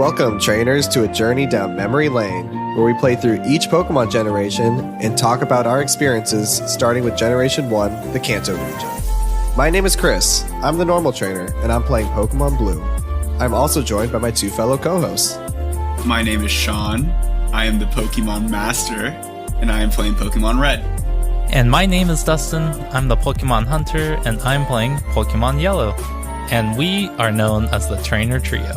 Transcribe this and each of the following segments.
Welcome, trainers, to a journey down memory lane, where we play through each Pokemon generation and talk about our experiences, starting with Generation 1, the Kanto region. My name is Chris. I'm the normal trainer, and I'm playing Pokemon Blue. I'm also joined by my two fellow co-hosts. My name is Sean. I am the Pokemon Master, and I am playing Pokemon Red. And my name is Dustin. I'm the Pokemon Hunter, and I'm playing Pokemon Yellow. And we are known as the Trainer Trio.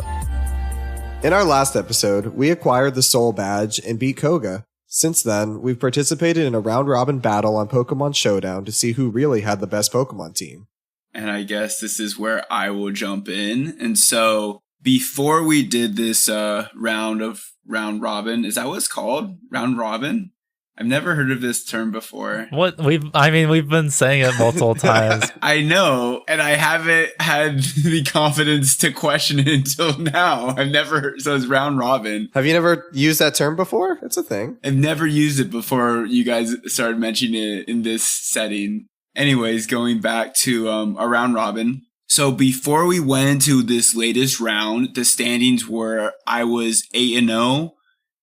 In our last episode, we acquired the Soul Badge and beat Koga. Since then, we've participated in a round-robin battle on Pokemon Showdown to see who really had the best Pokemon team. And I guess this is where I will jump in. And so, before we did this round robin, is that what it's called? Round robin? I've never heard of this term before. We've been saying it multiple times. I know, and I haven't had the confidence to question it until now. I've never heard, so it's round robin. Have you never used that term before? It's a thing. I've never used it before you guys started mentioning it in this setting. Anyways, going back to a round robin. So before we went into this latest round, the standings were I was 8-0,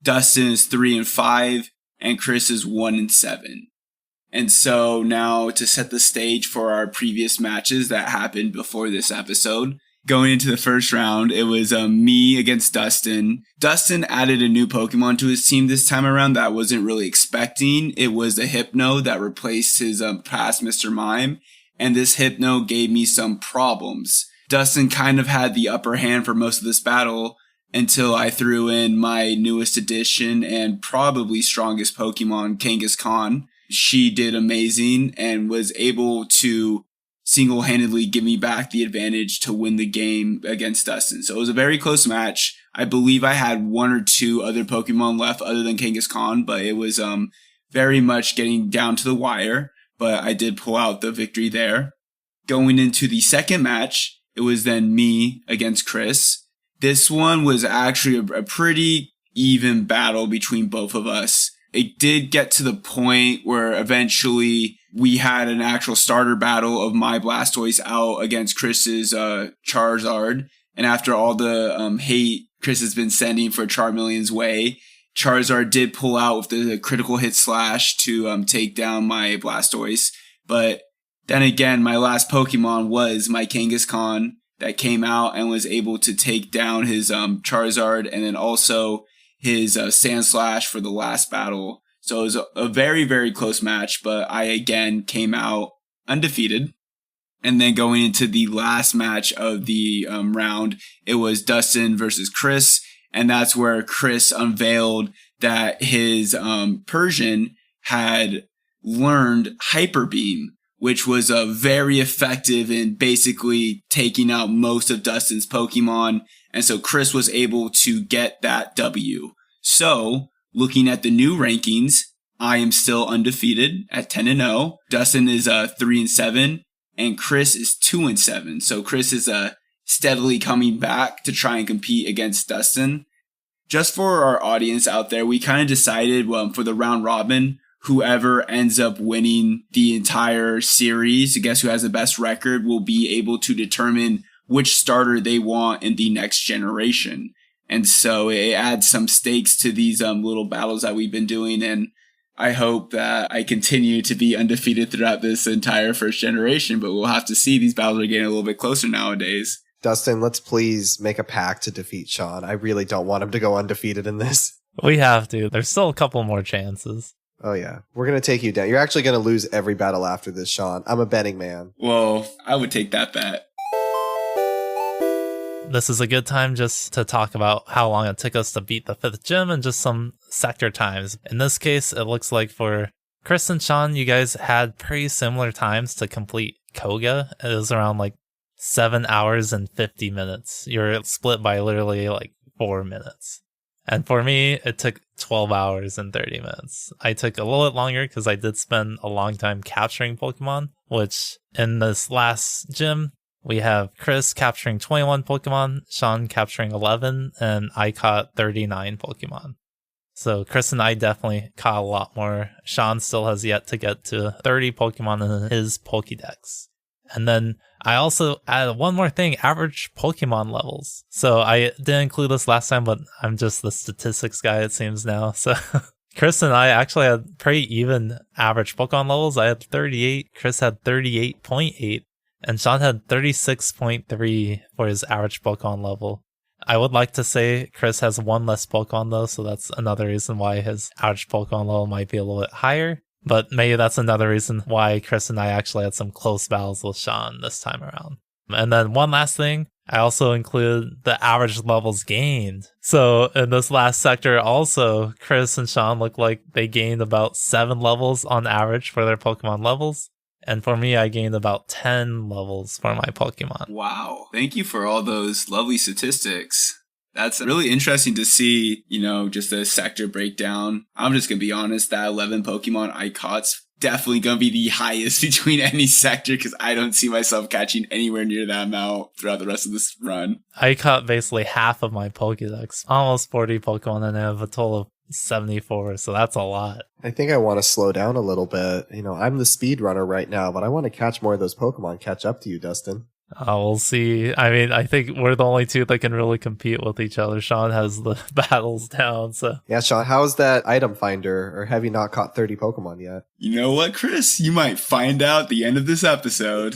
Dustin is 3-5, and Chris is 1-7. And so now to set the stage for our previous matches that happened before this episode, going into the first round, it was me against Dustin. Dustin added a new Pokemon to his team this time around that I wasn't really expecting. It was a Hypno that replaced his past Mr. Mime. And this Hypno gave me some problems. Dustin kind of had the upper hand for most of this battle, until I threw in my newest addition and probably strongest Pokemon, Kangaskhan. She did amazing and was able to single-handedly give me back the advantage to win the game against Dustin. So it was a very close match. I believe I had one or two other Pokemon left other than Kangaskhan, but it was very much getting down to the wire. But I did pull out the victory there. Going into the second match, it was then me against Chris. This one was actually a pretty even battle between both of us. It did get to the point where eventually we had an actual starter battle of my Blastoise out against Chris's Charizard. And after all the hate Chris has been sending for Charmeleon's way, Charizard did pull out with the critical hit slash to take down my Blastoise. But then again, my last Pokemon was my Kangaskhan that came out and was able to take down his Charizard and then also his Sand Slash for the last battle. So it was a very, very close match, but I again came out undefeated. And then going into the last match of the round, it was Dustin versus Chris. And that's where Chris unveiled that his Persian had learned Hyper Beam, which was very effective in basically taking out most of Dustin's Pokemon. And so Chris was able to get that W. So, looking at the new rankings, I am still undefeated at 10-0. Dustin is 3-7, and Chris is 2-7. So Chris is steadily coming back to try and compete against Dustin. Just for our audience out there, we kind of decided for the round robin, whoever ends up winning the entire series, I guess who has the best record, will be able to determine which starter they want in the next generation. And so it adds some stakes to these little battles that we've been doing. And I hope that I continue to be undefeated throughout this entire first generation, but we'll have to see. These battles are getting a little bit closer nowadays. Dustin, let's please make a pact to defeat Sean. I really don't want him to go undefeated in this. We have to. There's still a couple more chances. Oh, yeah. We're going to take you down. You're actually going to lose every battle after this, Sean. I'm a betting man. Well, I would take that bet. This is a good time just to talk about how long it took us to beat the 5th gym and just some sector times. In this case, it looks like for Chris and Sean, you guys had pretty similar times to complete Koga. It was around 7 hours and 50 minutes. You're split by literally 4 minutes. And for me, it took 12 hours and 30 minutes. I took a little bit longer because I did spend a long time capturing Pokemon, which in this last gym, we have Chris capturing 21 Pokemon, Sean capturing 11, and I caught 39 Pokemon. So Chris and I definitely caught a lot more. Sean still has yet to get to 30 Pokemon in his Pokédex. And then I also added one more thing, average Pokemon levels. So I didn't include this last time, but I'm just the statistics guy, it seems now. So Chris and I actually had pretty even average Pokemon levels. I had 38, Chris had 38.8, and Sean had 36.3 for his average Pokemon level. I would like to say Chris has one less Pokemon though, so that's another reason why his average Pokemon level might be a little bit higher. But maybe that's another reason why Chris and I actually had some close battles with Sean this time around. And then one last thing, I also include the average levels gained. So in this last sector also, Chris and Sean look like they gained about 7 levels on average for their Pokemon levels. And for me, I gained about 10 levels for my Pokemon. Wow. Thank you for all those lovely statistics. That's really interesting to see, just the sector breakdown. I'm just going to be honest, that 11 Pokemon I caught's definitely going to be the highest between any sector because I don't see myself catching anywhere near that amount throughout the rest of this run. I caught basically half of my Pokédex, almost 40 Pokemon, and I have a total of 74, so that's a lot. I think I want to slow down a little bit. I'm the speed runner right now, but I want to catch more of those Pokemon catch up to you, Dustin. We'll see. I mean, I think we're the only two that can really compete with each other. Sean has the battles down, so. Yeah, Sean, how's that item finder? Or have you not caught 30 Pokemon yet? You know what, Chris? You might find out at the end of this episode.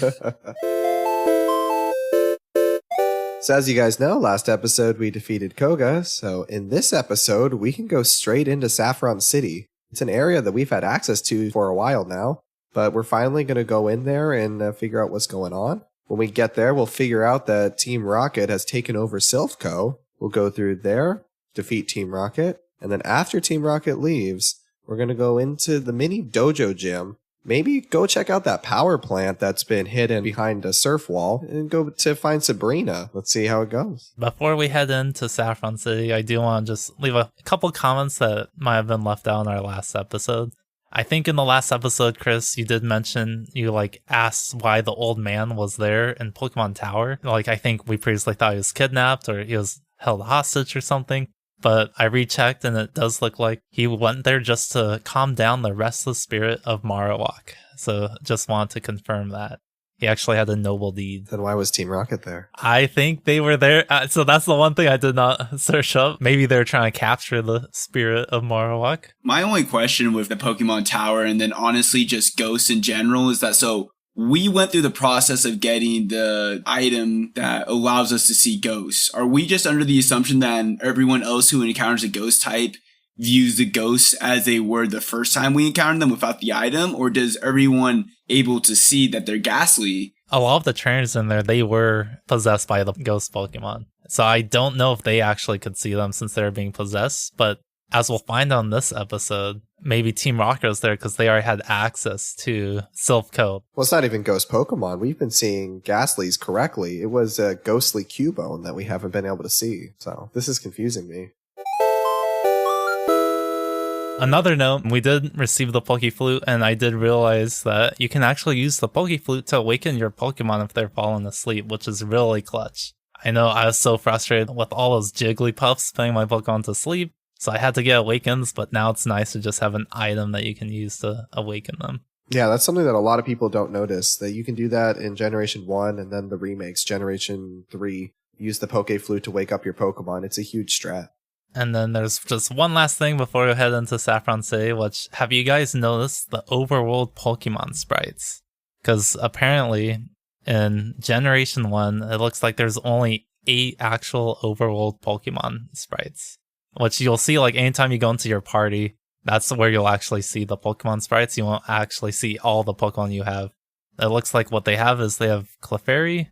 So as you guys know, last episode we defeated Koga, so in this episode we can go straight into Saffron City. It's an area that we've had access to for a while now, but we're finally going to go in there and figure out what's going on. When we get there, we'll figure out that Team Rocket has taken over Silph Co. We'll go through there, defeat Team Rocket, and then after Team Rocket leaves, we're going to go into the mini dojo gym. Maybe go check out that power plant that's been hidden behind a surf wall and go to find Sabrina. Let's see how it goes. Before we head into Saffron City, I do want to just leave a couple comments that might have been left out in our last episode. I think in the last episode, Chris, you did mention you asked why the old man was there in Pokemon Tower. I think we previously thought he was kidnapped or he was held hostage or something. But I rechecked and it does look like he went there just to calm down the restless spirit of Marowak. So just wanted to confirm that. He actually had a noble deed. Then why was Team Rocket there? I think they were there. So that's the one thing I did not search up. Maybe they're trying to capture the spirit of Marowak. My only question with the Pokemon Tower and then honestly just ghosts in general is that so we went through the process of getting the item that allows us to see ghosts. Are we just under the assumption that everyone else who encounters a ghost type views the ghosts as they were the first time we encountered them without the item? Or does everyone able to see that they're ghastly? A lot of the trainers in there, they were possessed by the ghost Pokemon. So I don't know if they actually could see them since they were being possessed. But as we'll find on this episode, maybe Team Rocket was there because they already had access to Silph Co. Well, it's not even ghost Pokemon. We've been seeing Ghastlies correctly. It was a ghostly Cubone that we haven't been able to see. So this is confusing me. Another note, we did receive the Pokeflute, and I did realize that you can actually use the Pokeflute to awaken your Pokemon if they're falling asleep, which is really clutch. I know I was so frustrated with all those Jigglypuffs putting my Pokemon to sleep, so I had to get Awakens, but now it's nice to just have an item that you can use to awaken them. Yeah, that's something that a lot of people don't notice, that you can do that in Generation 1 and then the remakes, Generation 3. Use the Pokeflute to wake up your Pokemon. It's a huge strat. And then there's just one last thing before we head into Saffron City, which, have you guys noticed the overworld Pokemon sprites? Because apparently in Generation 1, it looks like there's only 8 actual overworld Pokemon sprites, which you'll see anytime you go into your party. That's where you'll actually see the Pokemon sprites. You won't actually see all the Pokemon you have. It looks like what they have is they have Clefairy,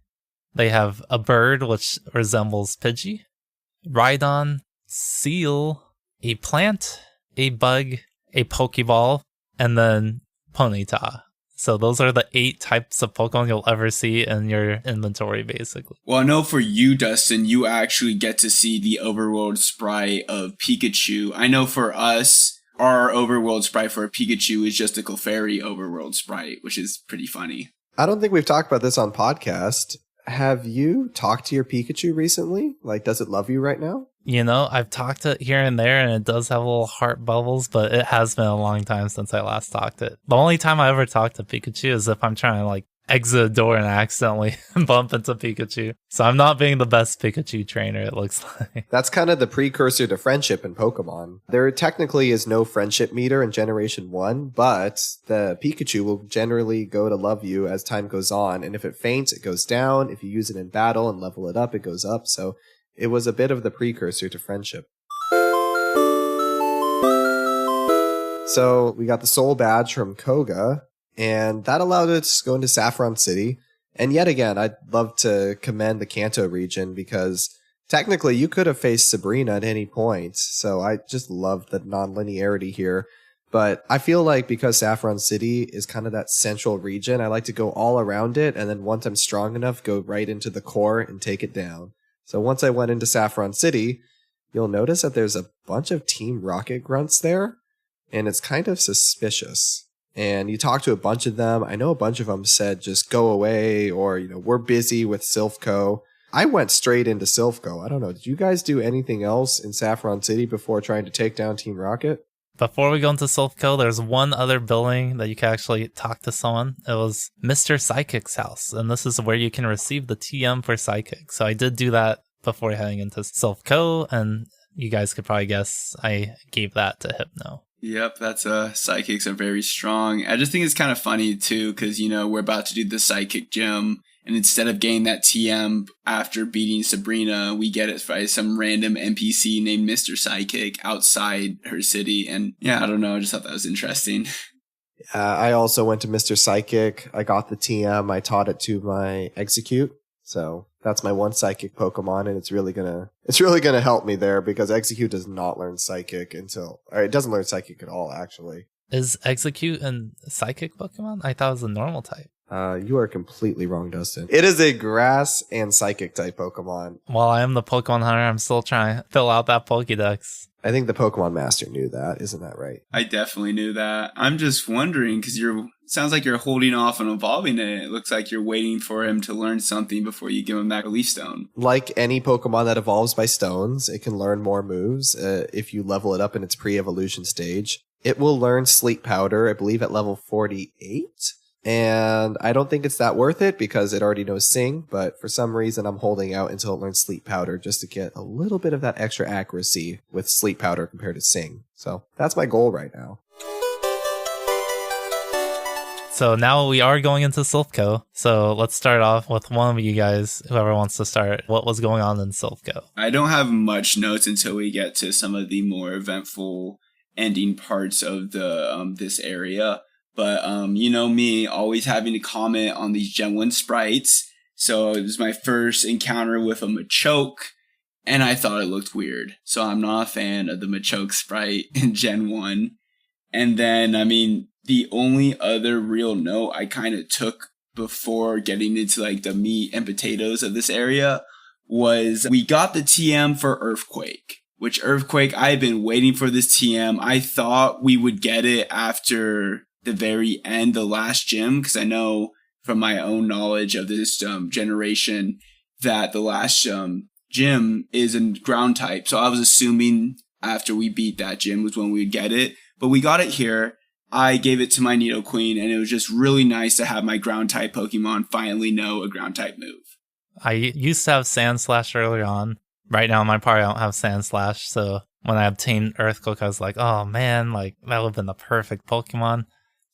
they have a bird which resembles Pidgey, Rhydon, Seal, a plant, a bug, a Pokeball, and then Ponyta. So those are the 8 types of Pokemon you'll ever see in your inventory, basically. Well, I know for you, Dustin, you actually get to see the overworld sprite of Pikachu. I know for us, our overworld sprite for Pikachu is just a Clefairy overworld sprite, which is pretty funny. I don't think we've talked about this on podcast. Have you talked to your Pikachu recently? Does it love you right now? I've talked to it here and there, and it does have little heart bubbles, but it has been a long time since I last talked to it. The only time I ever talked to Pikachu is if I'm trying to, exit a door and accidentally bump into Pikachu. So I'm not being the best Pikachu trainer, it looks like. That's kind of the precursor to friendship in Pokemon. There technically is no friendship meter in Generation 1, but the Pikachu will generally go to love you as time goes on, and if it faints, it goes down. If you use it in battle and level it up, it goes up. So it was a bit of the precursor to friendship. So we got the Soul Badge from Koga, and that allowed us to go into Saffron City. And yet again, I'd love to commend the Kanto region because technically you could have faced Sabrina at any point. So I just love the non-linearity here. But I feel like because Saffron City is kind of that central region, I like to go all around it. And then once I'm strong enough, go right into the core and take it down. So once I went into Saffron City, you'll notice that there's a bunch of Team Rocket grunts there. And it's kind of suspicious. And you talk to a bunch of them. I know a bunch of them said just go away or, we're busy with Silph Co. I went straight into Silph Co. I don't know. Did you guys do anything else in Saffron City before trying to take down Team Rocket? Before we go into Silph Co, there's one other building that you can actually talk to someone. It was Mr. Psychic's house. And this is where you can receive the TM for Psychic. So I did do that before heading into Silph Co. And you guys could probably guess I gave that to Hypno. Yep, that's psychics are very strong. I just think it's kind of funny too, because we're about to do the psychic gym, and instead of getting that TM after beating Sabrina, we get it by some random NPC named Mr. Psychic outside her city. And yeah, I don't know, I just thought that was interesting. I also went to Mr. Psychic. I got the TM. I taught it to my Execute. So that's my one psychic Pokemon, and it's really gonna help me there because Execute does not learn psychic it doesn't learn psychic at all, actually. Is Execute a psychic Pokemon? I thought it was a normal type. You are completely wrong, Dustin. It is a grass and psychic type Pokemon. While I am the Pokemon hunter, I'm still trying to fill out that Pokédex. I think the Pokemon Master knew that, isn't that right? I definitely knew that. I'm just wondering, because sounds like you're holding off on evolving it. It looks like you're waiting for him to learn something before you give him that Leaf Stone. Like any Pokemon that evolves by stones, it can learn more moves if you level it up in its pre-evolution stage. It will learn Sleep Powder, I believe, at level 48. And I don't think it's that worth it because it already knows Sing, but for some reason I'm holding out until it learns Sleep Powder just to get a little bit of that extra accuracy with Sleep Powder compared to Sing. So that's my goal right now. So now we are going into Silph Co. So let's start off with one of you guys, whoever wants to start. What was going on in Silph Co? I don't have much notes until we get to some of the more eventful ending parts of the this area. But, me, always having to comment on these Gen 1 sprites. So it was my first encounter with a Machoke, and I thought it looked weird. So I'm not a fan of the Machoke sprite in Gen 1. And then, the only other real note I kind of took before getting into, the meat and potatoes of this area was we got the TM for Earthquake. Which Earthquake, I've been waiting for this TM. I thought we would get it after the very end, the last gym, because I know from my own knowledge of this generation that the last gym is in ground type. So I was assuming after we beat that gym was when we'd get it. But we got it here. I gave it to my Nidoqueen, and it was just really nice to have my ground type Pokemon finally know a ground type move. I used to have Sand Slash earlier on. Right now in my party, I don't have Sand Slash. So when I obtained Earthquake, I was like, oh man, that would have been the perfect Pokemon.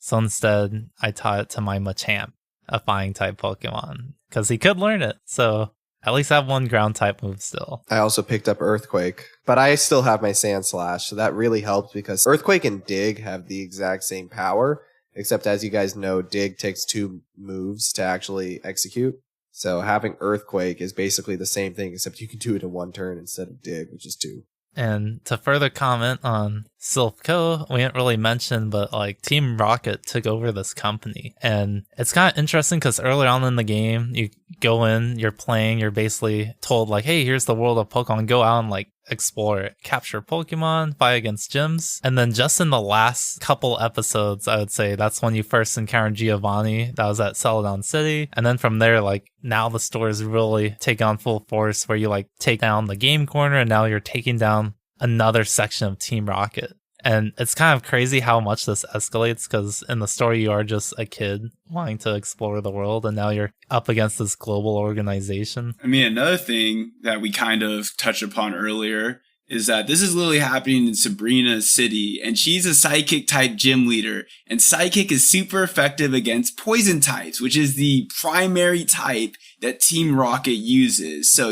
So instead, I taught it to my Machamp, a flying type Pokemon, because he could learn it. So at least I have one ground type move still. I also picked up Earthquake, but I still have my Sand Slash, so that really helps because Earthquake and Dig have the exact same power, except as you guys know, Dig takes 2 moves to actually execute. So having Earthquake is basically the same thing, except you can do it in 1 turn instead of Dig, which is 2. And to further comment on Silph Co, we didn't really mention, but Team Rocket took over this company. And it's kind of interesting because early on in the game, you go in, you're playing, you're basically told hey, here's the world of Pokemon, go out and explore it, capture Pokemon, fight against gyms. And then just in the last couple episodes, I would say that's when you first encountered Giovanni. That was at Cerulean City. And then from there, now the stories really take on full force where you take down the game corner and now you're taking down another section of Team Rocket. And it's kind of crazy how much this escalates, because in the story you are just a kid wanting to explore the world, and now you're up against this global organization. I mean, another thing that we kind of touched upon earlier is that this is literally happening in Sabrina's city, and she's a psychic type gym leader, and psychic is super effective against poison types, which is the primary type that Team Rocket uses. So,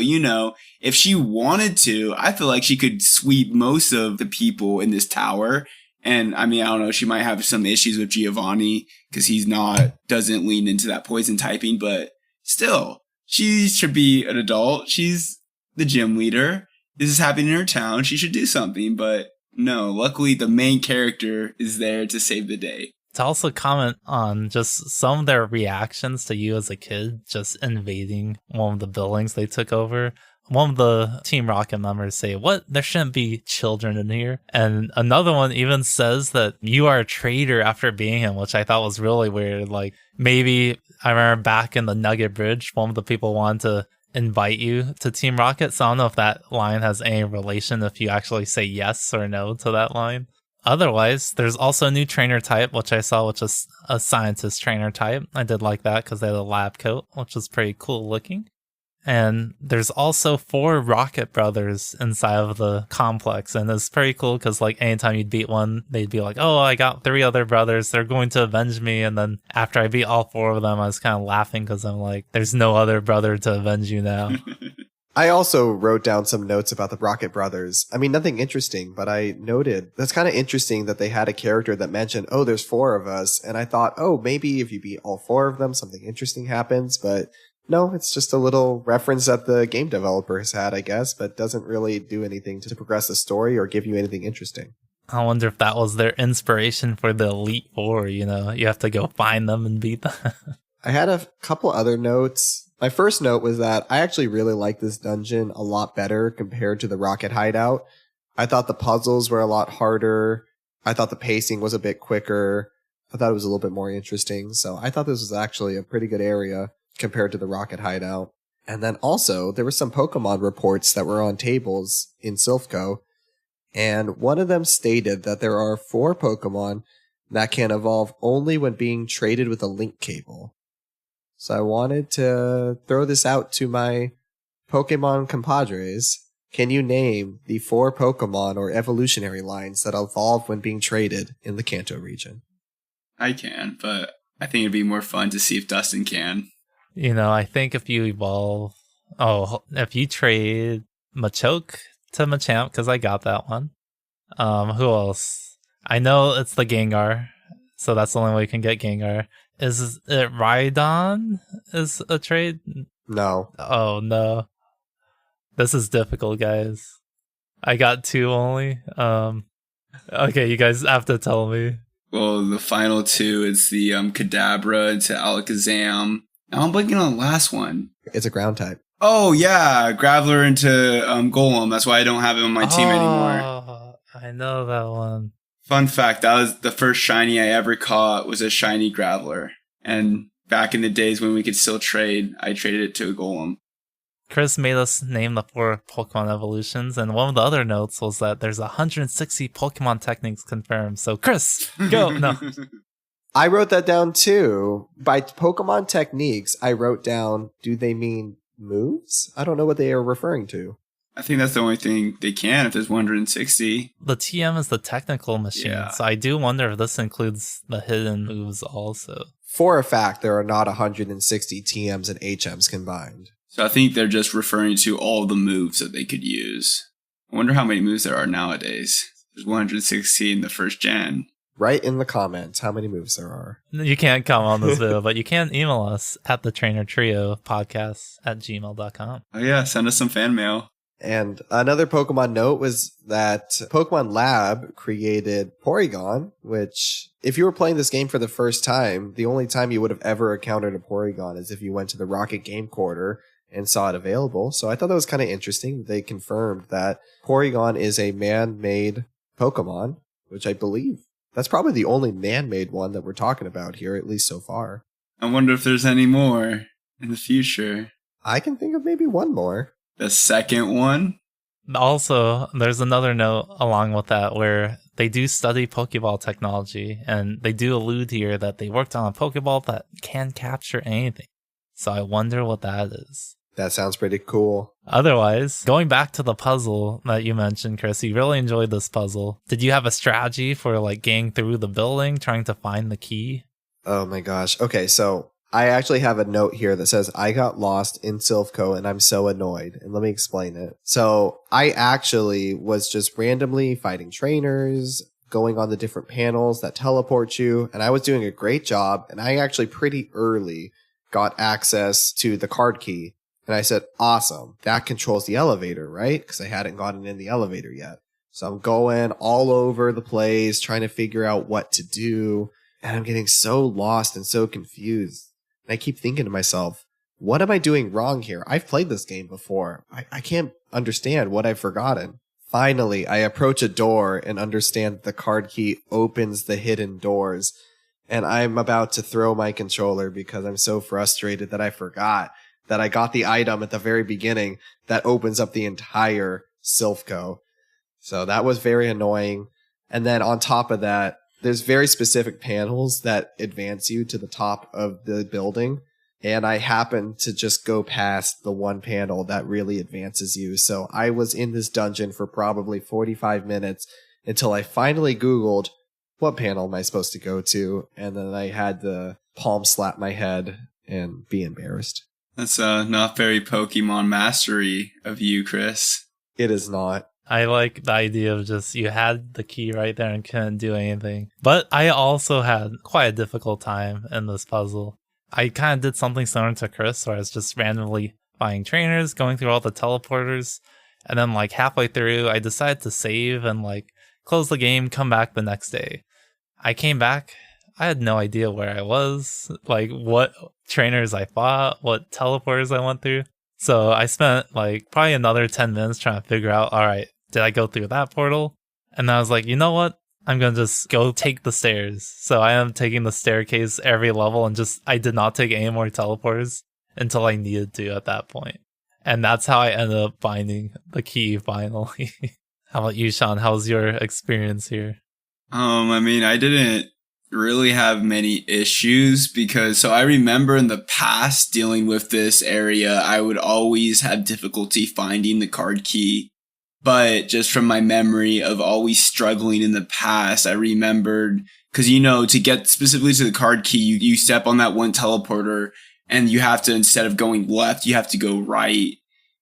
if she wanted to, I feel like she could sweep most of the people in this tower. And I mean, I don't know, she might have some issues with Giovanni because doesn't lean into that poison typing, but still, she should be an adult. She's the gym leader. This is happening in her town. She should do something, but no, luckily the main character is there to save the day. To also comment on just some of their reactions to you as a kid, just invading one of the buildings they took over. One of the Team Rocket members say, "What? There shouldn't be children in here." And another one even says that you are a traitor after being him, which I thought was really weird. Like, maybe I remember back in the Nugget Bridge, one of the people wanted to invite you to Team Rocket. So I don't know if that line has any relation, if you actually say yes or no to that line. Otherwise, there's also a new trainer type, which I saw, which is a scientist trainer type. I did like that because they had a lab coat, which was pretty cool looking. And there's also 4 Rocket brothers inside of the complex, and it's pretty cool because, like, anytime you'd beat one, they'd be like, "Oh, I got 3 other brothers, they're going to avenge me." And then after I beat all 4 of them, I was kind of laughing because I'm like, there's no other brother to avenge you now. I also wrote down some notes about the Rocket brothers. I mean, nothing interesting, but I noted that's kind of interesting that they had a character that mentioned, "Oh, there's 4 of us." And I thought, oh, maybe if you beat all 4 of them, something interesting happens. But no, it's just a little reference that the game developer has had, I guess, but doesn't really do anything to progress the story or give you anything interesting. I wonder if that was their inspiration for the Elite Four, you have to go find them and beat them. I had a couple other notes. My first note was that I actually really like this dungeon a lot better compared to the Rocket Hideout. I thought the puzzles were a lot harder. I thought the pacing was a bit quicker. I thought it was a little bit more interesting. So I thought this was actually a pretty good area compared to the Rocket Hideout. And then also, there were some Pokemon reports that were on tables in Silph Co. And one of them stated that there are 4 Pokemon that can evolve only when being traded with a link cable. So I wanted to throw this out to my Pokemon compadres. Can you name the 4 Pokemon or evolutionary lines that evolve when being traded in the Kanto region? I can, but I think it'd be more fun to see if Dustin can. I think if you evolve... if you trade Machoke to Machamp, because I got that one. Who else? I know it's the Gengar, so that's the only way you can get Gengar. Is it Rhydon is a trade? No. Oh, no. This is difficult, guys. I got 2 only. Okay, you guys have to tell me. Well, the final 2 is the Kadabra into Alakazam. Now I'm blanking on the last one. It's a ground type. Oh, yeah. Graveler into Golem. That's why I don't have him on my team anymore. I know that one. Fun fact, that was the first shiny I ever caught was a shiny Graveler. And back in the days when we could still trade, I traded it to a Golem. Chris made us name the 4 Pokemon evolutions, and one of the other notes was that there's 160 Pokemon techniques confirmed. So, Chris, go! No. I wrote that down too. By Pokemon techniques, I wrote down, do they mean moves? I don't know what they are referring to. I think that's the only thing they can if there's 160. The TM is the technical machine, so I do wonder if this includes the hidden moves also. For a fact, there are not 160 TMs and HMs combined. So I think they're just referring to all the moves that they could use. I wonder how many moves there are nowadays. There's 160 in the first gen. Write in the comments how many moves there are. You can't comment on this video, but you can email us at thetrainertriopodcast@gmail.com. Oh yeah, send us some fan mail. And another Pokemon note was that Pokemon Lab created Porygon, which, if you were playing this game for the first time, the only time you would have ever encountered a Porygon is if you went to the Rocket Game Quarter and saw it available. So I thought that was kind of interesting. They confirmed that Porygon is a man-made Pokemon, which I believe that's probably the only man-made one that we're talking about here, at least so far. I wonder if there's any more in the future. I can think of maybe one more. The second one? Also, there's another note along with that where they do study Pokeball technology, and they do allude here that they worked on a Pokeball that can capture anything. So I wonder what that is. That sounds pretty cool. Otherwise, going back to the puzzle that you mentioned, Chris, you really enjoyed this puzzle. Did you have a strategy for like getting through the building, trying to find the key? Oh my gosh. Okay, so I actually have a note here that says, I got lost in Silph Co and I'm so annoyed. And let me explain it. So I actually was just randomly fighting trainers, going on the different panels that teleport you, and I was doing a great job. And I actually pretty early got access to the card key. And I said, awesome, that controls the elevator, right? Because I hadn't gotten in the elevator yet. So I'm going all over the place, trying to figure out what to do. And I'm getting so lost and so confused. And I keep thinking to myself, what am I doing wrong here? I've played this game before. I can't understand what I've forgotten. Finally, I approach a door and understand the card key opens the hidden doors. And I'm about to throw my controller because I'm so frustrated that I forgot that I got the item at the very beginning that opens up the entire Silph Co. So that was very annoying. And then on top of that, there's very specific panels that advance you to the top of the building. And I happened to just go past the one panel that really advances you. So I was in this dungeon for probably 45 minutes until I finally Googled, what panel am I supposed to go to? And then I had to palm slap my head and be embarrassed. That's not very Pokemon mastery of you, Chris. It is not. I like the idea of just you had the key right there and couldn't do anything. But I also had quite a difficult time in this puzzle. I kind of did something similar to Chris, where I was just randomly buying trainers, going through all the teleporters, and then like halfway through, I decided to save and like close the game, come back the next day. I came back. I had no idea where I was, like what trainers I fought, what teleporters I went through. So I spent like probably another 10 minutes trying to figure out, all right, did I go through that portal? And then I was like, you know what? I'm going to just go take the stairs. So I am taking the staircase every level and I did not take any more teleporters until I needed to at that point. And that's how I ended up finding the key finally. How about you, Sean? How was your experience here? I mean, I didn't really have many issues because I remember in the past dealing with this area, I would always have difficulty finding the card key. But just from my memory of always struggling in the past, I remembered, because to get specifically to the card key, you step on that one teleporter and you have to, instead of going left, you have to go right,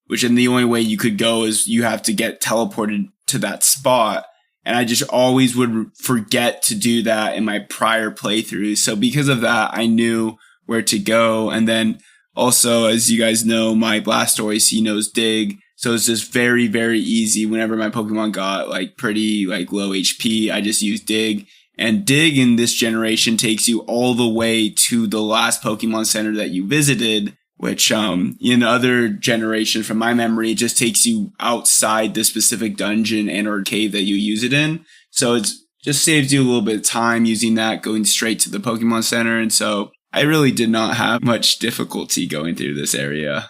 which then the only way you could go is you have to get teleported to that spot. And I just always would forget to do that in my prior playthroughs. So because of that, I knew where to go. And then also, as you guys know, my Blastoise, he knows Dig. So it's just very, very easy. Whenever my Pokemon got pretty low HP, I just use Dig. And Dig in this generation takes you all the way to the last Pokemon Center that you visited, which in other generations, from my memory, it just takes you outside the specific dungeon and or cave that you use it in. So it's just saves you a little bit of time using that, going straight to the Pokemon Center. And so I really did not have much difficulty going through this area.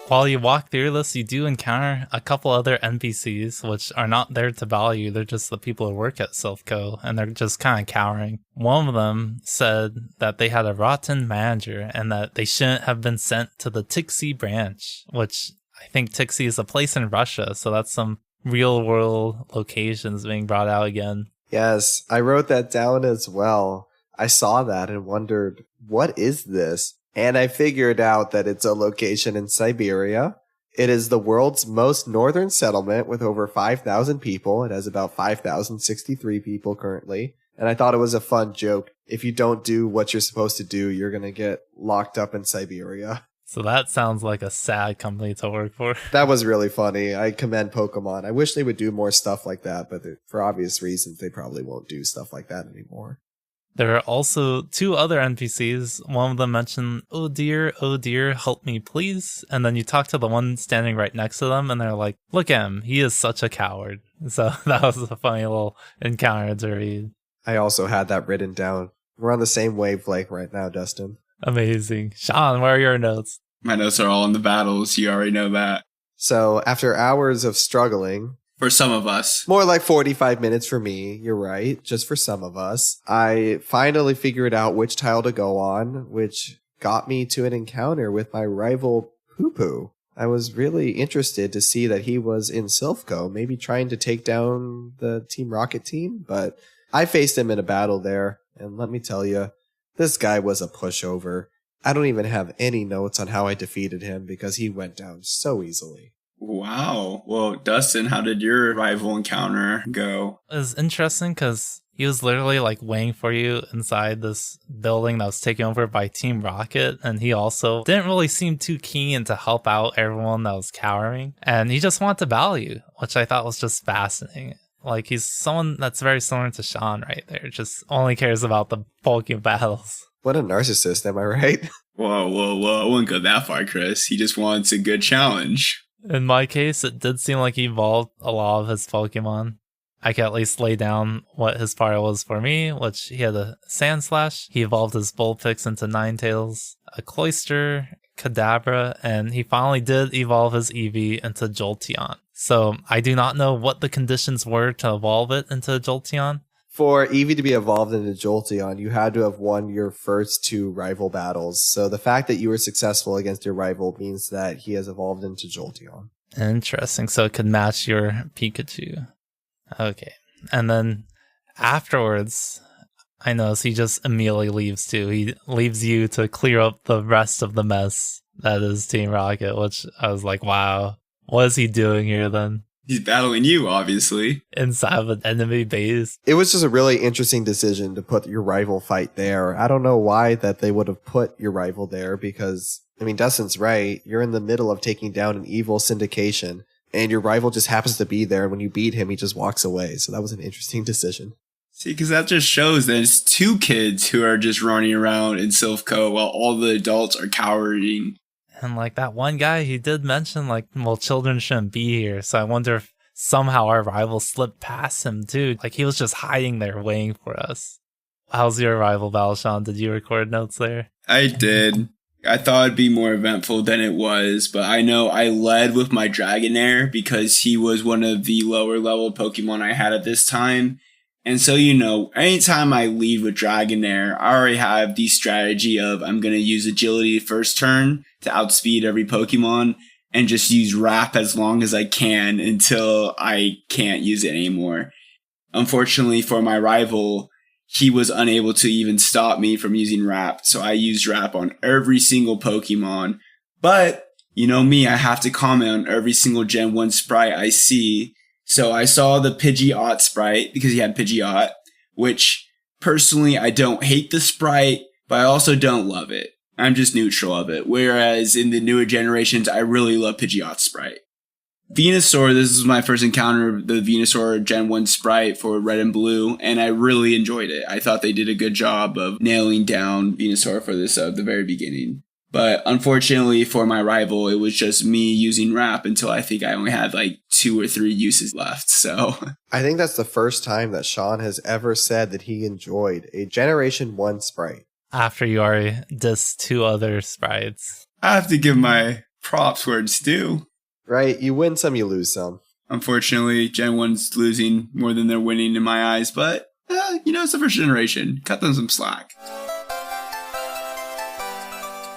While you walk through this, you do encounter a couple other NPCs, which are not there to battle you. They're just the people who work at Silph Co, and they're just kind of cowering. One of them said that they had a rotten manager and that they shouldn't have been sent to the Tixi branch, which I think Tixi is a place in Russia, so that's some real-world locations being brought out again. Yes, I wrote that down as well. I saw that and wondered, what is this? And I figured out that it's a location in Siberia. It is the world's most northern settlement with over 5,000 people. It has about 5,063 people currently. And I thought it was a fun joke. If you don't do what you're supposed to do, you're going to get locked up in Siberia. So that sounds like a sad company to work for. That was really funny. I commend Pokemon. I wish they would do more stuff like that, but for obvious reasons, they probably won't do stuff like that anymore. There are also two other NPCs. One of them mentioned, oh dear, help me please. And then you talk to the one standing right next to them and they're like, look at him, he is such a coward. So that was a funny little encounter to read. I also had that written down. We're on the same wavelength right now, Dustin. Amazing. Sean, where are your notes? My notes are all in the battles. You already know that. So after hours of struggling, For some of us. More like 45 minutes for me. You're right. Just for some of us. I finally figured out which tile to go on, which got me to an encounter with my rival Poo Poo. I was really interested to see that he was in Silph Co, maybe trying to take down the Team Rocket team, but I faced him in a battle there, and let me tell you, this guy was a pushover. I don't even have any notes on how I defeated him because he went down so easily. Wow. Well, Dustin, how did your rival encounter go? It was interesting because he was literally like waiting for you inside this building that was taken over by Team Rocket. And he also didn't really seem too keen to help out everyone that was cowering. And he just wanted to battle you, which I thought was just fascinating. Like, he's someone that's very similar to Sean right there. Just only cares about the Pokemon battles. What a narcissist, am I right? Whoa. I wouldn't go that far, Chris. He just wants a good challenge. In my case, it did seem like he evolved a lot of his Pokemon. I can at least lay down what his fire was for me, which he had a Sand Slash. He evolved his Bullpix into Ninetales, a Cloyster, Kadabra, and he finally did evolve his Eevee into Jolteon. So I do not know what the conditions were to evolve it into Jolteon. For Eevee to be evolved into Jolteon, you had to have won your first 2 rival battles. So the fact that you were successful against your rival means that he has evolved into Jolteon. Interesting. So it could match your Pikachu. Okay. And then afterwards, I notice he just immediately leaves too. He leaves you to clear up the rest of the mess that is Team Rocket, which I was like, wow, what is he doing here then? He's battling you, obviously. Inside of an enemy base. It was just a really interesting decision to put your rival fight there. I don't know why that they would have put your rival there because, I mean, Dustin's right. You're in the middle of taking down an evil syndication and your rival just happens to be there. And when you beat him, he just walks away. So that was an interesting decision. See, because that just shows that it's 2 kids who are just running around in Silph Co while all the adults are cowering. And like that one guy, he did mention like, well, children shouldn't be here. So I wonder if somehow our rival slipped past him too. Like he was just hiding there waiting for us. How's your rival battle, Sean? Did you record notes there? I did. I thought it'd be more eventful than it was, but I know I led with my Dragonair because he was one of the lower level Pokemon I had at this time. And so, anytime I lead with Dragonair, I already have the strategy of I'm going to use agility first turn to outspeed every Pokemon and just use Wrap as long as I can until I can't use it anymore. Unfortunately for my rival, he was unable to even stop me from using Wrap, so I used Wrap on every single Pokemon. But, you know me, I have to comment on every single Gen 1 sprite I see. So I saw the Pidgeot sprite because he had Pidgeot, which personally I don't hate the sprite, but I also don't love it. I'm just neutral of it. Whereas in the newer generations, I really love Pidgeot sprite. Venusaur, this is my first encounter of the Venusaur Gen 1 sprite for Red and Blue, and I really enjoyed it. I thought they did a good job of nailing down Venusaur for this at the very beginning. But unfortunately for my rival, it was just me using Wrap until I think I only had like 2 or 3 uses left. So I think that's the first time that Sean has ever said that he enjoyed a Generation 1 sprite. After you already dissed 2 other sprites. I have to give my props where it's due. Right? You win some, you lose some. Unfortunately, Gen 1's losing more than they're winning in my eyes, but it's the first generation. Cut them some slack.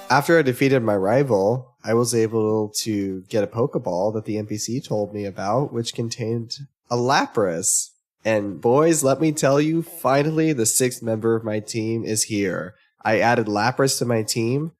After I defeated my rival, I was able to get a Pokeball that the NPC told me about, which contained a Lapras. And boys, let me tell you, finally the 6th member of my team is here. I added Lapras to my team,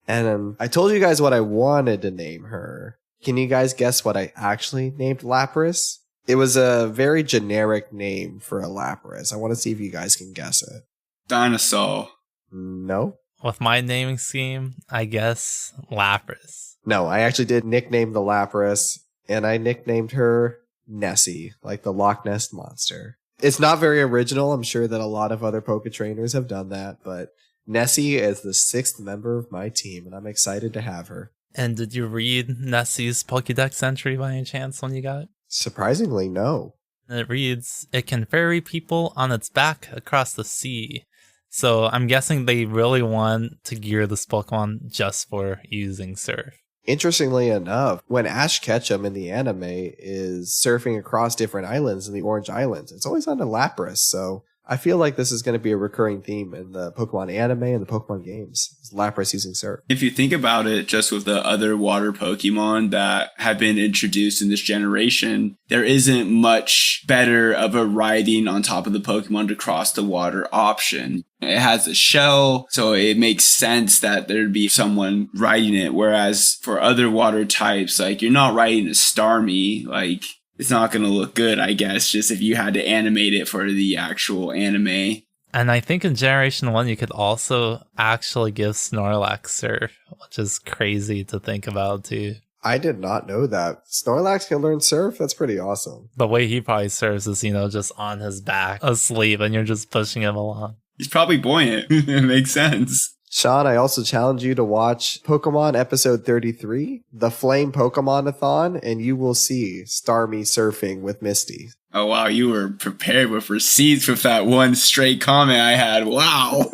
and I told you guys what I wanted to name her. Can you guys guess what I actually named Lapras? It was a very generic name for a Lapras. I want to see if you guys can guess it. Dinosaur. No. With my naming scheme, I guess Lapras. No, I actually did nickname the Lapras, and I nicknamed her Nessie, like the Loch Ness Monster. It's not very original. I'm sure that a lot of other Poke trainers have done that, but Nessie is the 6th member of my team, and I'm excited to have her. And did you read Nessie's Pokédex entry by any chance when you got it? Surprisingly, no. It reads, it can ferry people on its back across the sea. So I'm guessing they really want to gear this Pokemon just for using Surf. Interestingly enough, when Ash Ketchum in the anime is surfing across different islands in the Orange Islands, it's always on the Lapras. So I feel like this is going to be a recurring theme in the Pokemon anime and the Pokemon games. It's Lapras using surf. If you think about it, just with the other water Pokemon that have been introduced in this generation, there isn't much better of a riding on top of the Pokemon to cross the water option. It has a shell, so it makes sense that there'd be someone riding it. Whereas for other water types, like you're not riding a Starmie, like it's not going to look good, I guess, just if you had to animate it for the actual anime. And I think in Generation 1, you could also actually give Snorlax Surf, which is crazy to think about, too. I did not know that. Snorlax can learn surf? That's pretty awesome. The way he probably surfs is, just on his back, asleep, and you're just pushing him along. He's probably buoyant. It makes sense. Sean, I also challenge you to watch Pokemon Episode 33, the Flame Pokemon-a-thon, and you will see Starmie surfing with Misty. Oh, wow. You were prepared with receipts with that one straight comment I had. Wow.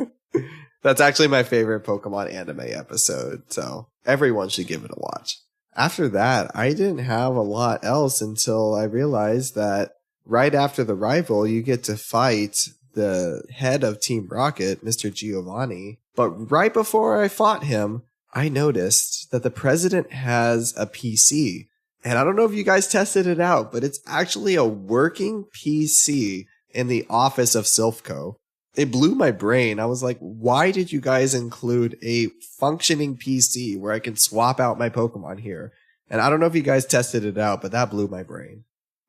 That's actually my favorite Pokemon anime episode, so everyone should give it a watch. After that, I didn't have a lot else until I realized that right after the rival, you get to fight the head of Team Rocket, Mr. Giovanni. But right before I fought him, I noticed that the president has a PC. And I don't know if you guys tested it out, but it's actually a working PC in the office of Silph Co. It blew my brain. I was like, why did you guys include a functioning PC where I can swap out my Pokemon here? And I don't know if you guys tested it out, but that blew my brain.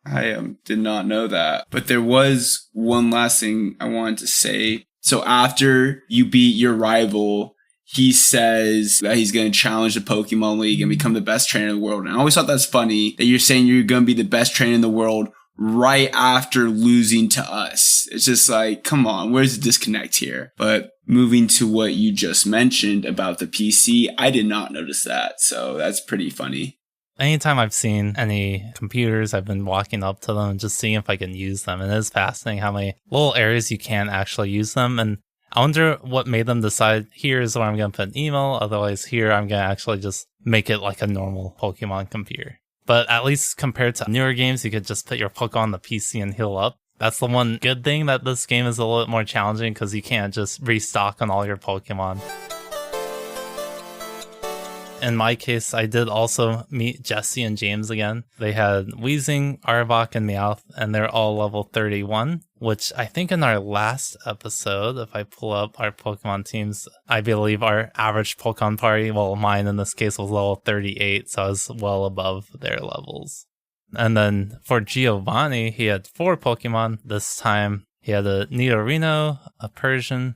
I did not know that. But there was one last thing I wanted to say. So after you beat your rival, he says that he's going to challenge the Pokemon League and become the best trainer in the world. And I always thought that's funny that you're saying you're going to be the best trainer in the world right after losing to us. It's just like, come on, where's the disconnect here? But moving to what you just mentioned about the PC, I did not notice that. So that's pretty funny. Anytime I've seen any computers, I've been walking up to them and just seeing if I can use them. And it is fascinating how many little areas you can actually use them. And I wonder what made them decide, here's where I'm going to put an email. Otherwise, here I'm going to actually just make it like a normal Pokemon computer. But at least compared to newer games, you could just put your Pokemon on the PC and heal up. That's the one good thing that this game is a little bit more challenging because you can't just restock on all your Pokemon. In my case, I did also meet Jesse and James again. They had Weezing, Arbok, and Meowth, and they're all level 31, which I think in our last episode, if I pull up our Pokemon teams, I believe our average Pokemon party, well, mine in this case was level 38, so I was well above their levels. And then for Giovanni, he had 4 Pokemon. This time, he had a Nidorino, a Persian,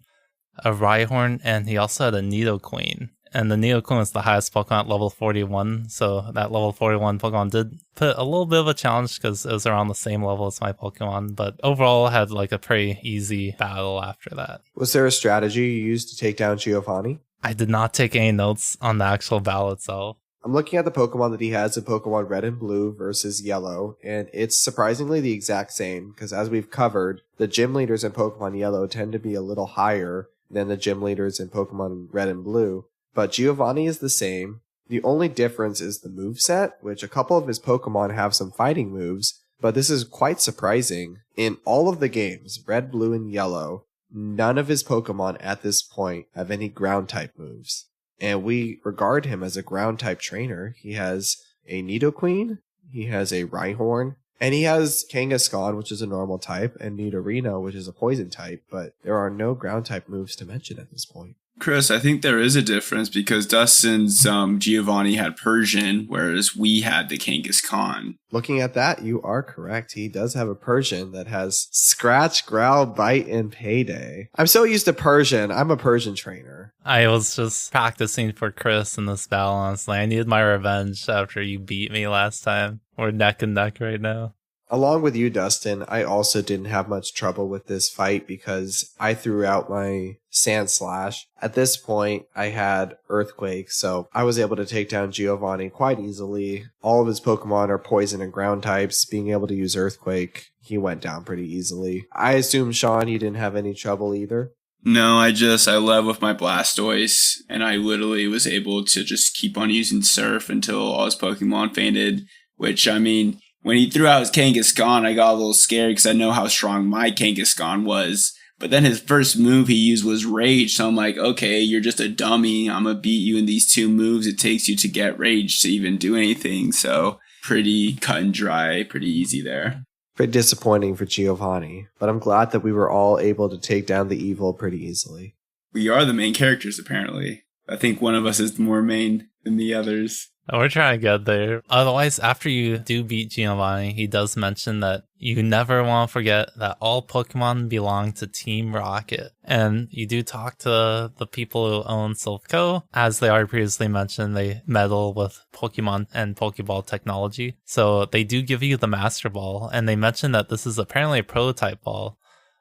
a Rhyhorn, and he also had a Nidoqueen. And the Nidoqueen was the highest Pokemon at level 41, so that level 41 Pokemon did put a little bit of a challenge because it was around the same level as my Pokemon, but overall had like a pretty easy battle after that. Was there a strategy you used to take down Giovanni? I did not take any notes on the actual battle itself. I'm looking at the Pokemon that he has in Pokemon Red and Blue versus Yellow, and it's surprisingly the exact same, because as we've covered, the gym leaders in Pokemon Yellow tend to be a little higher than the gym leaders in Pokemon Red and Blue. But Giovanni is the same. The only difference is the moveset, which a couple of his Pokemon have some fighting moves, but this is quite surprising. In all of the games, Red, Blue, and Yellow, none of his Pokemon at this point have any ground-type moves. And we regard him as a ground-type trainer. He has a Nidoqueen, he has a Rhyhorn, and he has Kangaskhan, which is a normal type, and Nidorino, which is a poison type, but there are no ground-type moves to mention at this point. Chris, I think there is a difference because Dustin's Giovanni had Persian, whereas we had the Kangaskhan. Looking at that, you are correct. He does have a Persian that has Scratch, Growl, Bite, and Payday. I'm so used to Persian. I'm a Persian trainer. I was just practicing for Chris in this battle, honestly. I needed my revenge after you beat me last time. We're neck and neck right now. Along with you, Dustin, I also didn't have much trouble with this fight because I threw out my Sand Slash. At this point, I had Earthquake, so I was able to take down Giovanni quite easily. All of his Pokemon are poison and ground types. Being able to use Earthquake, he went down pretty easily. I assume, Sean, you didn't have any trouble either? No, I love with my Blastoise, and I literally was able to just keep on using Surf until all his Pokemon fainted, which, I mean, when he threw out his Kangaskhan, I got a little scared because I know how strong my Kangaskhan was. But then his first move he used was Rage, so I'm like, okay, you're just a dummy. I'm going to beat you in these 2 moves it takes you to get Rage to even do anything. So pretty cut and dry, pretty easy there. Pretty disappointing for Giovanni, but I'm glad that we were all able to take down the evil pretty easily. We are the main characters, apparently. I think one of us is more main than the others. We're trying to get there. Otherwise, after you do beat Giovanni, he does mention that you never want to forget that all Pokemon belong to Team Rocket. And you do talk to the people who own Silph Co. As they already previously mentioned, they meddle with Pokemon and Pokeball technology. So they do give you the Master Ball. And they mention that this is apparently a prototype ball,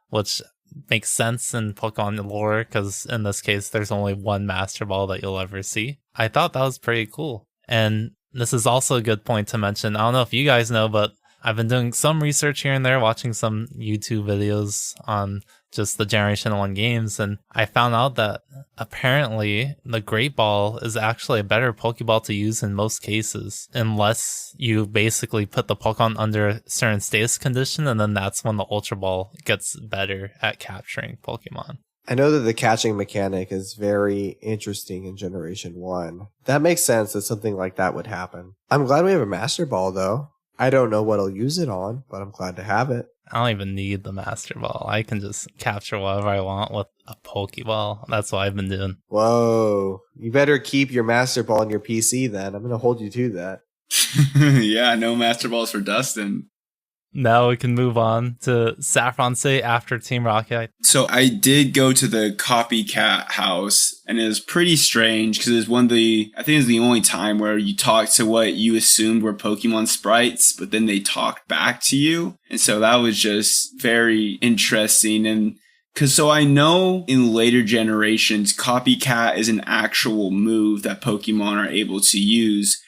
which makes sense in Pokemon lore, because in this case, there's only one Master Ball that you'll ever see. I thought that was pretty cool. And this is also a good point to mention. I don't know if you guys know, but I've been doing some research here and there, watching some YouTube videos on just the Generation 1 games, and I found out that apparently the Great Ball is actually a better Pokeball to use in most cases, unless you basically put the Pokemon under a certain status condition, and then that's when the Ultra Ball gets better at capturing Pokemon. I know that the catching mechanic is very interesting in Generation 1. That makes sense that something like that would happen. I'm glad we have a Master Ball, though. I don't know what I'll use it on, but I'm glad to have it. I don't even need the Master Ball. I can just capture whatever I want with a Pokeball. That's what I've been doing. Whoa. You better keep your Master Ball in your PC, then. I'm going to hold you to that. Yeah, no Master Balls for Dustin. Now we can move on to Saffron City after Team Rocket. So I did go to the copycat house, and it was pretty strange because it was I think it was the only time where you talked to what you assumed were Pokemon sprites, but then they talked back to you. And so that was just very interesting. And so I know in later generations, copycat is an actual move that Pokemon are able to use.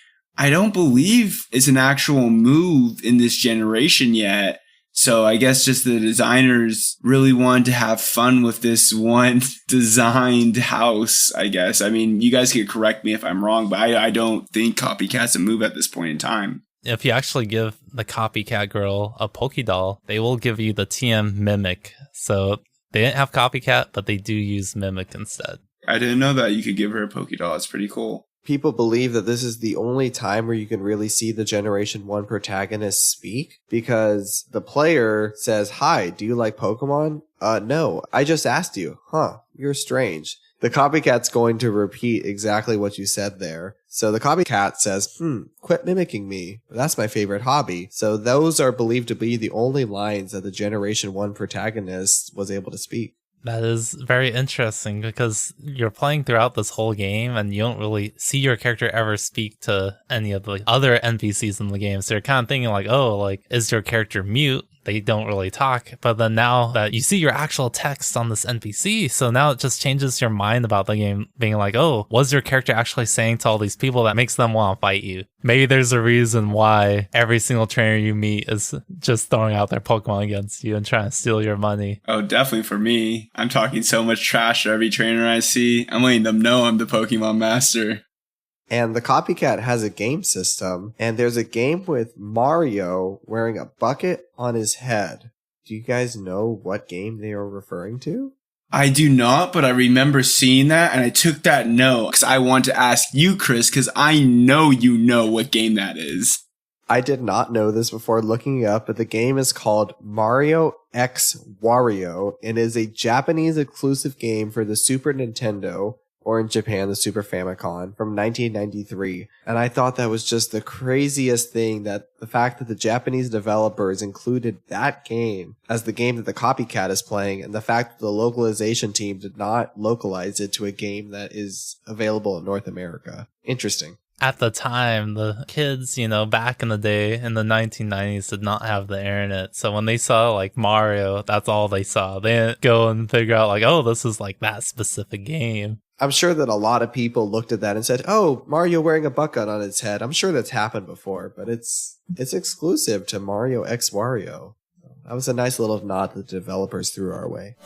I don't believe it's an actual move in this generation yet. So I guess just the designers really wanted to have fun with this one designed house, I guess. I mean, you guys could correct me if I'm wrong, but I don't think Copycat's a move at this point in time. If you actually give the Copycat girl a Pokédoll, they will give you the TM Mimic. So they didn't have Copycat, but they do use Mimic instead. I didn't know that you could give her a Pokédoll. It's pretty cool. People believe that this is the only time where you can really see the Generation 1 protagonist speak, because the player says, "Hi, do you like Pokemon? No, I just asked you. Huh, you're strange." The copycat's going to repeat exactly what you said there. So the copycat says, quit mimicking me. That's my favorite hobby. So those are believed to be the only lines that the Generation 1 protagonist was able to speak. That is very interesting, because you're playing throughout this whole game and you don't really see your character ever speak to any of the other NPCs in the game. So you're kind of thinking like, oh, like, is your character mute? They don't really talk. But then now that you see your actual text on this NPC, so now it just changes your mind about the game, being like, oh, was your character actually saying to all these people that makes them want to fight you? Maybe there's a reason why every single trainer you meet is just throwing out their Pokemon against you and trying to steal your money. Oh, definitely for me. I'm talking so much trash to every trainer I see. I'm letting them know I'm the Pokemon master. And the copycat has a game system, and there's a game with Mario wearing a bucket on his head. Do you guys know what game they are referring to? I do not, but I remember seeing that, and I took that note because I want to ask you, Chris, because I know you know what game that is. I did not know this before looking it up, but the game is called Mario X Wario, and is a Japanese exclusive game for the Super Nintendo, or in Japan, the Super Famicom, from 1993. And I thought that was just the craziest thing, that the fact that the Japanese developers included that game as the game that the copycat is playing, and the fact that the localization team did not localize it to a game that is available in North America. Interesting. At the time, the kids, back in the day, in the 1990s, did not have the internet. So when they saw, like, Mario, that's all they saw. They didn't go and figure out, like, oh, this is, like, that specific game. I'm sure that a lot of people looked at that and said, oh, Mario wearing a bucket on its head. I'm sure that's happened before, but it's exclusive to Mario X Wario. That was a nice little nod that the developers threw our way.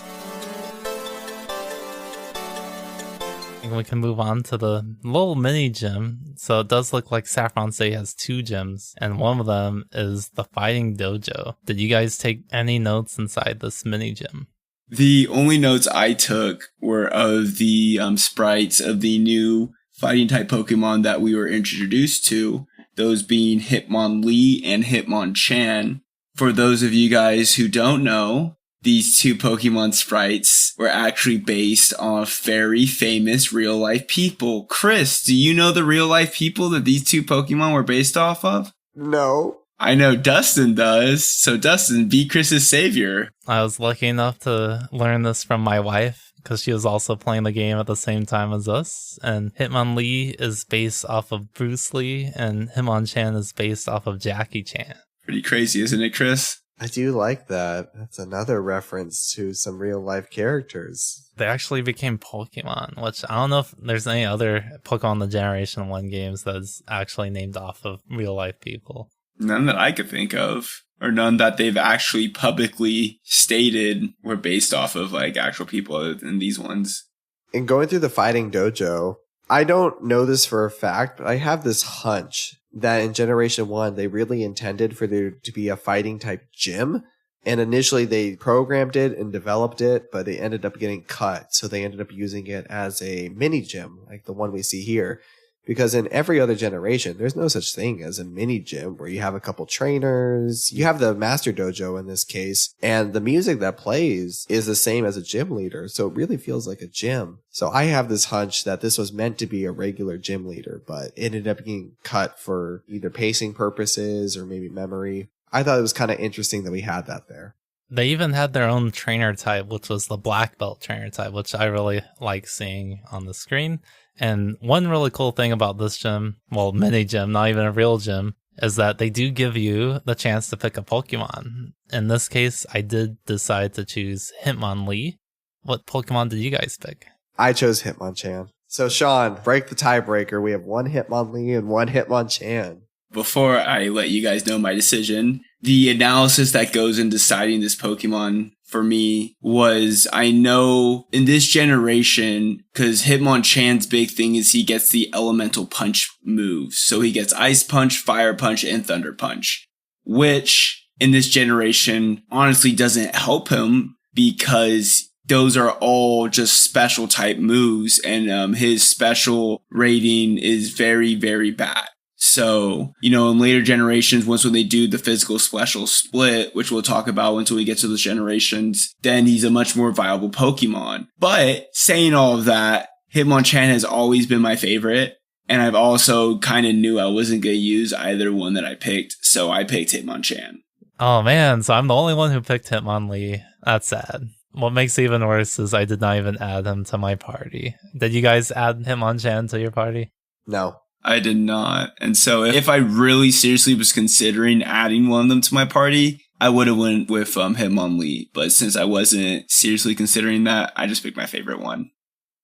And we can move on to the little mini gym. So it does look like Saffron City has 2 gyms, and one of them is the Fighting Dojo. Did you guys take any notes inside this mini gym? The only notes I took were of the sprites of the new fighting type Pokemon that we were introduced to, those being Hitmonlee and Hitmonchan. For those of you guys who don't know, these 2 Pokemon sprites were actually based on very famous real-life people. Chris, do you know the real-life people that these 2 Pokemon were based off of? No. I know Dustin does. So Dustin, be Chris's savior. I was lucky enough to learn this from my wife because she was also playing the game at the same time as us. And Hitmonlee is based off of Bruce Lee, and Hitmonchan is based off of Jackie Chan. Pretty crazy, isn't it, Chris? I do like that. That's another reference to some real life characters. They actually became Pokemon, which I don't know if there's any other Pokemon the Generation 1 games that's actually named off of real life people. None that I could think of, or none that they've actually publicly stated were based off of like actual people other than these ones. In going through the Fighting Dojo, I don't know this for a fact, but I have this hunch that in Generation 1, they really intended for there to be a fighting type gym. And initially they programmed it and developed it, but it ended up getting cut. So they ended up using it as a mini gym, like the one we see here. Because in every other generation, there's no such thing as a mini gym where you have a couple trainers. You have the Master Dojo in this case, and the music that plays is the same as a gym leader. So it really feels like a gym. So I have this hunch that this was meant to be a regular gym leader, but it ended up being cut for either pacing purposes or maybe memory. I thought it was kind of interesting that we had that there. They even had their own trainer type, which was the black belt trainer type, which I really like seeing on the screen. And one really cool thing about this gym, well, mini gym, not even a real gym, is that they do give you the chance to pick a Pokemon. In this case, I did decide to choose Hitmonlee. What Pokemon did you guys pick? I chose Hitmonchan. So Sean, break the tiebreaker. We have 1 Hitmonlee and 1 Hitmonchan. Before I let you guys know my decision, the analysis that goes in deciding this Pokemon for me was, I know in this generation, because Hitmonchan's big thing is he gets the elemental punch moves. So he gets Ice Punch, Fire Punch, and Thunder Punch, which in this generation honestly doesn't help him because those are all just special type moves, and his special rating is very, very bad. So, in later generations, once when they do the physical special split, which we'll talk about until we get to those generations, then he's a much more viable Pokemon. But saying all of that, Hitmonchan has always been my favorite. And I've also kind of knew I wasn't going to use either one that I picked. So I picked Hitmonchan. Oh man, so I'm the only one who picked Hitmonlee. That's sad. What makes it even worse is I did not even add him to my party. Did you guys add Hitmonchan to your party? No. I did not. And so if I really seriously was considering adding one of them to my party, I would have went with Hitmonlee. But since I wasn't seriously considering that, I just picked my favorite one.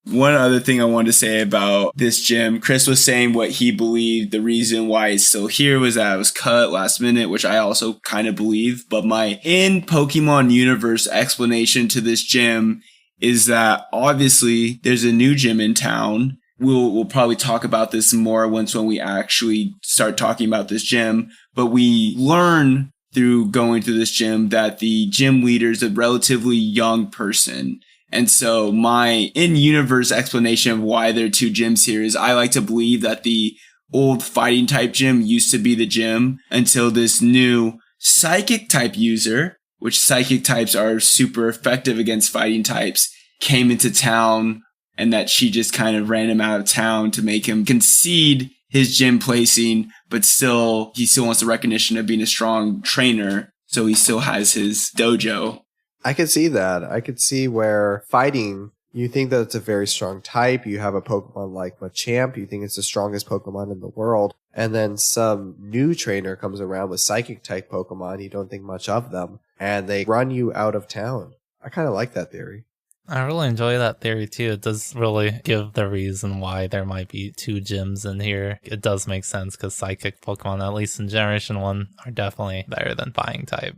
One other thing I wanted to say about this gym, Chris was saying what he believed the reason why it's still here was that it was cut last minute, which I also kind of believe. But my in Pokemon universe explanation to this gym is that obviously there's a new gym in town. We'll probably talk about this more when we actually start talking about this gym. But we learn through going through this gym that the gym leader is a relatively young person. And so my in-universe explanation of why there are 2 gyms here is I like to believe that the old fighting type gym used to be the gym until this new psychic type user, which psychic types are super effective against fighting types, came into town. And that she just kind of ran him out of town to make him concede his gym placing, but he still wants the recognition of being a strong trainer. So he still has his dojo. I could see that. I could see where fighting, you think that it's a very strong type. You have a Pokemon like Machamp. You think it's the strongest Pokemon in the world. And then some new trainer comes around with psychic type Pokemon. You don't think much of them. And they run you out of town. I kind of like that theory. I really enjoy that theory too. It does really give the reason why there might be 2 gyms in here. It does make sense because psychic Pokemon, at least in Generation 1, are definitely better than Flying type.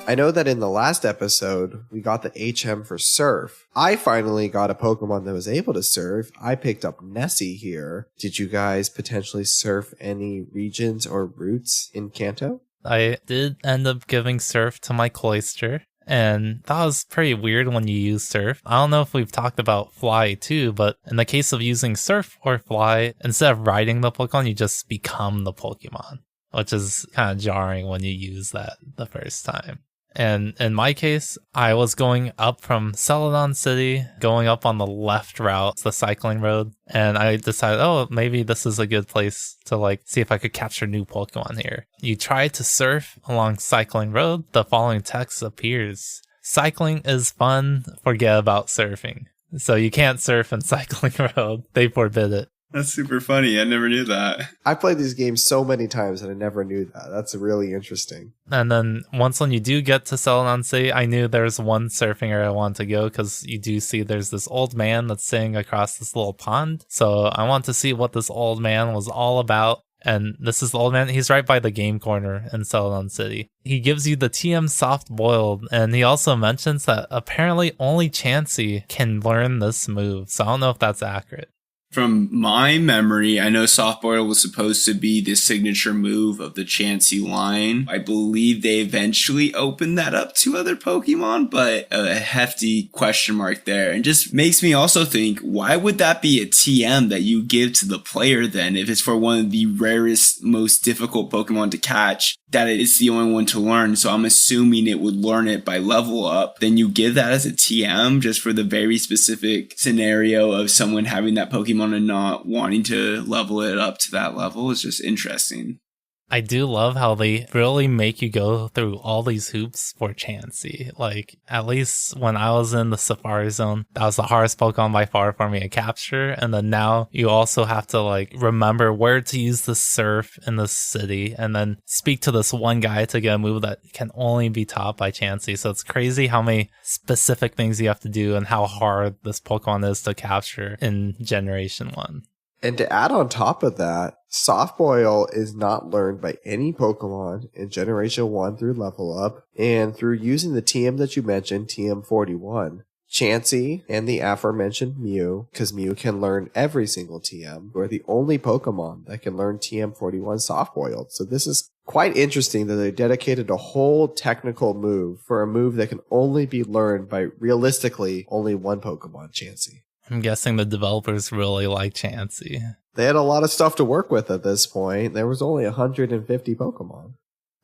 I know that in the last episode, we got the HM for Surf. I finally got a Pokemon that was able to surf. I picked up Nessie here. Did you guys potentially surf any regions or routes in Kanto? I did end up giving Surf to my Cloyster, and that was pretty weird when you use Surf. I don't know if we've talked about Fly too, but in the case of using Surf or Fly, instead of riding the Pokemon, you just become the Pokemon, which is kind of jarring when you use that the first time. And in my case, I was going up from Cerulean City, going up on the left route, the cycling road, and I decided, oh, maybe this is a good place to like see if I could capture new Pokemon here. You try to surf along cycling road, the following text appears. Cycling is fun, forget about surfing. So you can't surf in cycling road, they forbid it. That's super funny. I never knew that. I played these games so many times and I never knew that. That's really interesting. And then once when you do get to Cerulean City, I knew there's one surfing area I want to go because you do see there's this old man that's sitting across this little pond. So I want to see what this old man was all about. And this is the old man. He's right by the game corner in Cerulean City. He gives you the TM soft boiled, and he also mentions that apparently only Chansey can learn this move. So I don't know if that's accurate. From my memory, I know Soft Boil was supposed to be the signature move of the Chansey line. I believe they eventually opened that up to other Pokemon, but a hefty question mark there. And just makes me also think, why would that be a TM that you give to the player then if it's for one of the rarest, most difficult Pokemon to catch? That it's the only one to learn, so I'm assuming it would learn it by level up. Then you give that as a TM just for the very specific scenario of someone having that Pokemon and not wanting to level it up to that level. Is just interesting. I do love how they really make you go through all these hoops for Chansey. Like, at least when I was in the Safari Zone, that was the hardest Pokemon by far for me to capture. And then now you also have to, like, remember where to use the Surf in the city and then speak to this one guy to get a move that can only be taught by Chansey. So it's crazy how many specific things you have to do and how hard this Pokemon is to capture in Generation 1. And to add on top of that, Soft Boil is not learned by any Pokemon in Generation 1 through level up, and through using the TM that you mentioned, TM41, Chansey and the aforementioned Mew, because Mew can learn every single TM, are the only Pokemon that can learn TM41 Soft Boiled. So this is quite interesting that they dedicated a whole technical move for a move that can only be learned by, realistically, only one Pokemon, Chansey. I'm guessing the developers really like Chansey. They had a lot of stuff to work with at this point. There was only 150 Pokemon.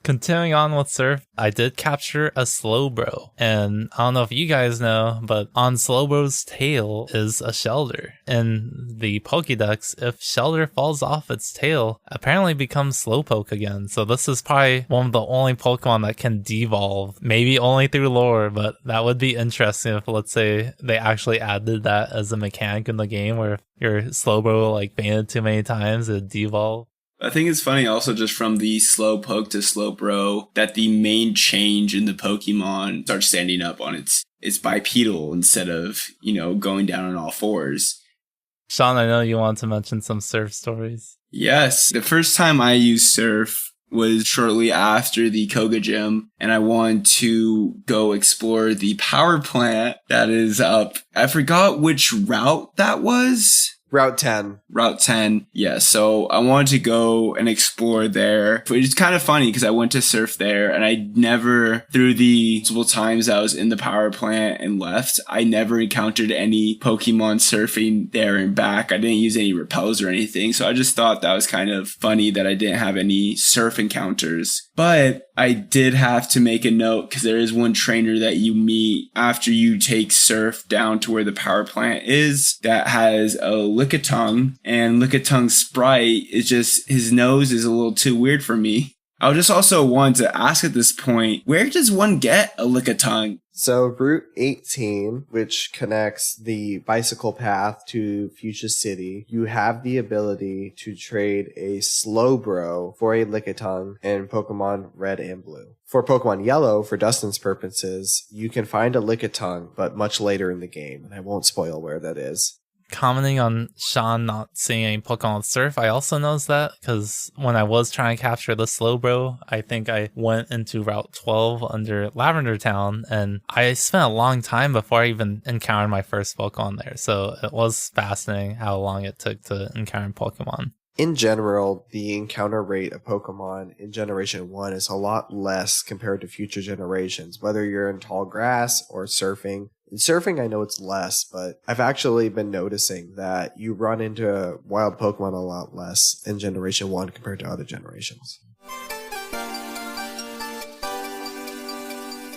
Continuing on with Surf, I did capture a Slowbro, and I don't know if you guys know, but on Slowbro's tail is a Shelter. In the Pokédex, if Shelter falls off its tail, apparently becomes Slowpoke again. So this is probably one of the only Pokemon that can devolve, maybe only through lore, but that would be interesting if, let's say, they actually added that as a mechanic in the game where if your Slowbro like fainted too many times, it'd devolve. I think it's funny also just from the Slowpoke to Slowbro that the main change in the Pokemon starts standing up on its bipedal instead of, going down on all fours. Sean, I know you want to mention some Surf stories. Yes. The first time I used Surf was shortly after the Koga Gym, and I wanted to go explore the power plant that is up. I forgot which route that was. Route 10. Route 10, yeah. So I wanted to go and explore there. It's kind of funny because I went to surf there and I never, through the multiple times I was in the power plant and left, I never encountered any Pokemon surfing there and back. I didn't use any repels or anything. So I just thought that was kind of funny that I didn't have any surf encounters. But I did have to make a note because there is one trainer that you meet after you take Surf down to where the power plant is that has a Lickitung, and Lickitung's sprite is just, his nose is a little too weird for me. I would just also want to ask at this point, where does one get a Lickitung? So Route 18, which connects the bicycle path to Fuchsia City, you have the ability to trade a Slowbro for a Lickitung in Pokemon Red and Blue. For Pokemon Yellow, for Dustin's purposes, you can find a Lickitung, but much later in the game, and I won't spoil where that is. commenting on Sean not seeing any Pokemon with Surf, I also noticed that because when I was trying to capture the Slowbro, I think I went into Route 12 under Lavender Town, and I spent a long time before I even encountered my first Pokemon there. So it was fascinating how long it took to encounter Pokemon. In general, the encounter rate of Pokemon in Generation 1 is a lot less compared to future generations, whether you're in tall grass or surfing. In surfing, I know it's less, but I've actually been noticing that you run into wild Pokemon a lot less in Generation 1 compared to other generations.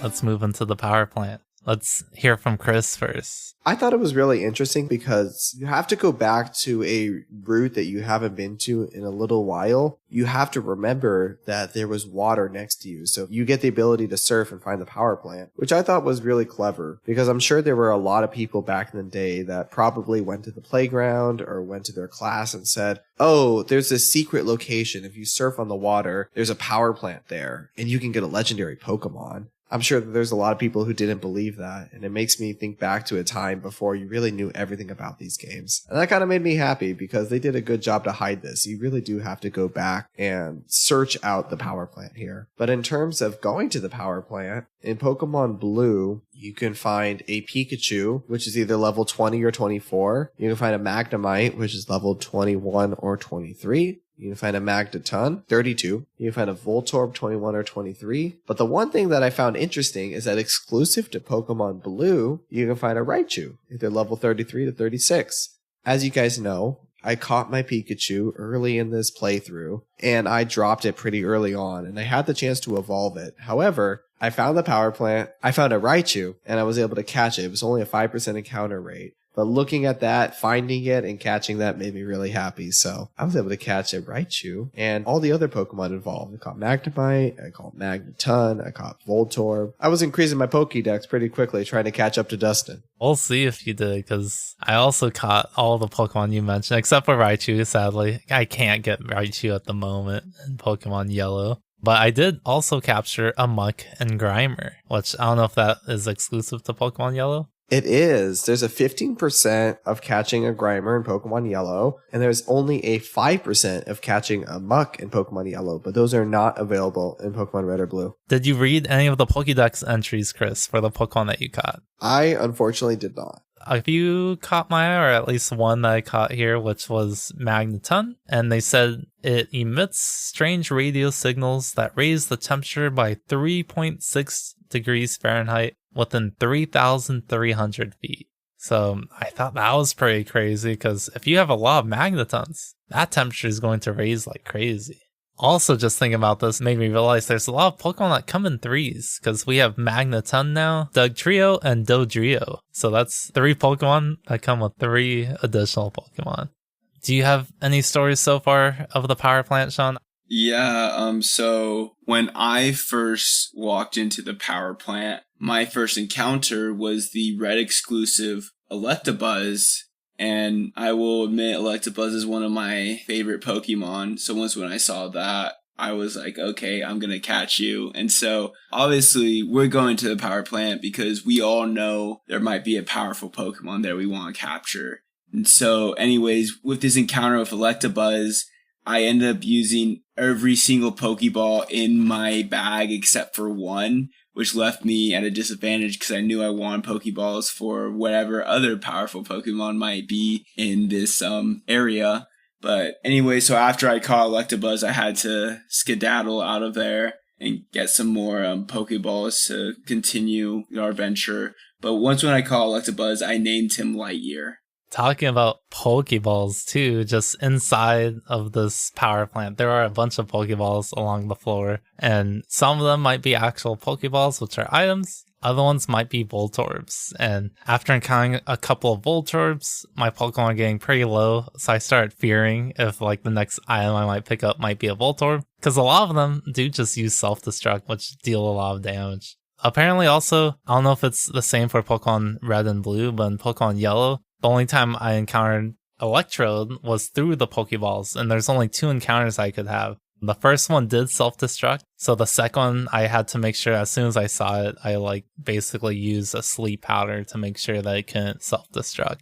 Let's move into the power plant. Let's hear from Chris first. I thought it was really interesting because you have to go back to a route that you haven't been to in a little while. You have to remember that there was water next to you. So you get the ability to surf and find the power plant, which I thought was really clever because I'm sure there were a lot of people back in the day that probably went to the playground or went to their class and said, oh, there's this secret location. If you surf on the water, there's a power plant there and you can get a legendary Pokemon. I'm sure that there's a lot of people who didn't believe that, and it makes me think back to a time before you really knew everything about these games. And that kind of made me happy because they did a good job to hide this. You really do have to go back and search out the power plant here. But in terms of going to the power plant, in Pokemon Blue, you can find a Pikachu, which is either level 20 or 24. You can find a Magnemite, which is level 21 or 23. You can find a Magneton, 32. You can find a Voltorb, 21 or 23. But the one thing that I found interesting is that exclusive to Pokemon Blue, you can find a Raichu, either level 33 to 36. As you guys know, I caught my Pikachu early in this playthrough, and I dropped it pretty early on, and I had the chance to evolve it. However, I found the power plant, I found a Raichu, and I was able to catch it. It was only a 5% encounter rate. But looking at that, finding it, and catching that made me really happy. So I was able to catch a Raichu and all the other Pokemon involved. I caught Magnemite, I caught Magneton, I caught Voltorb. I was increasing my Pokédex pretty quickly, trying to catch up to Dustin. We'll see if you did, because I also caught all the Pokemon you mentioned, except for Raichu, sadly. I can't get Raichu at the moment in Pokemon Yellow. But I did also capture a Muck and Grimer, which I don't know if that is exclusive to Pokemon Yellow. It is. There's a 15% of catching a Grimer in Pokemon Yellow, and there's only a 5% of catching a Muck in Pokemon Yellow, but those are not available in Pokemon Red or Blue. Did you read any of the Pokédex entries, Chris, for the Pokemon that you caught? I unfortunately did not. A few caught my eye, or at least one that I caught here, which was Magneton, and they said it emits strange radio signals that raise the temperature by 3.6 degrees Fahrenheit within 3,300 feet. So I thought that was pretty crazy, because if you have a lot of Magnetons, that temperature is going to raise like crazy. Also, just thinking about this made me realize there's a lot of Pokemon that come in threes, because we have Magneton now, Dugtrio, and Dodrio. So that's 3 Pokemon that come with 3 additional Pokemon. Do you have any stories so far of the power plant, Sean? Yeah, so when I first walked into the power plant, my first encounter was the red exclusive Electabuzz, and I will admit Electabuzz is one of my favorite Pokemon. So once when I saw that, I was like, okay, I'm going to catch you. And so obviously we're going to the power plant because we all know there might be a powerful Pokemon there we want to capture. And so anyways, with this encounter with Electabuzz, I ended up using every single Pokeball in my bag except for one, which left me at a disadvantage because I knew I wanted Pokeballs for whatever other powerful Pokemon might be in this area. But anyway, so after I caught Electabuzz, I had to skedaddle out of there and get some more Pokeballs to continue our adventure. But once when I caught Electabuzz, I named him Lightyear. Talking about Pokeballs too, just inside of this power plant, there are a bunch of Pokeballs along the floor, and some of them might be actual Pokeballs, which are items. Other ones might be Voltorbs, and after encountering a couple of Voltorbs, my Pokemon are getting pretty low, so I started fearing if like the next item I might pick up might be a Voltorb, because a lot of them do just use self-destruct, which deal a lot of damage. Apparently also, I don't know if it's the same for Pokemon Red and Blue, but in Pokemon Yellow, the only time I encountered Electrode was through the Pokeballs, and there's only 2 encounters I could have. The first one did self-destruct, so the second one I had to make sure as soon as I saw it, I like basically used a sleep powder to make sure that it couldn't self-destruct.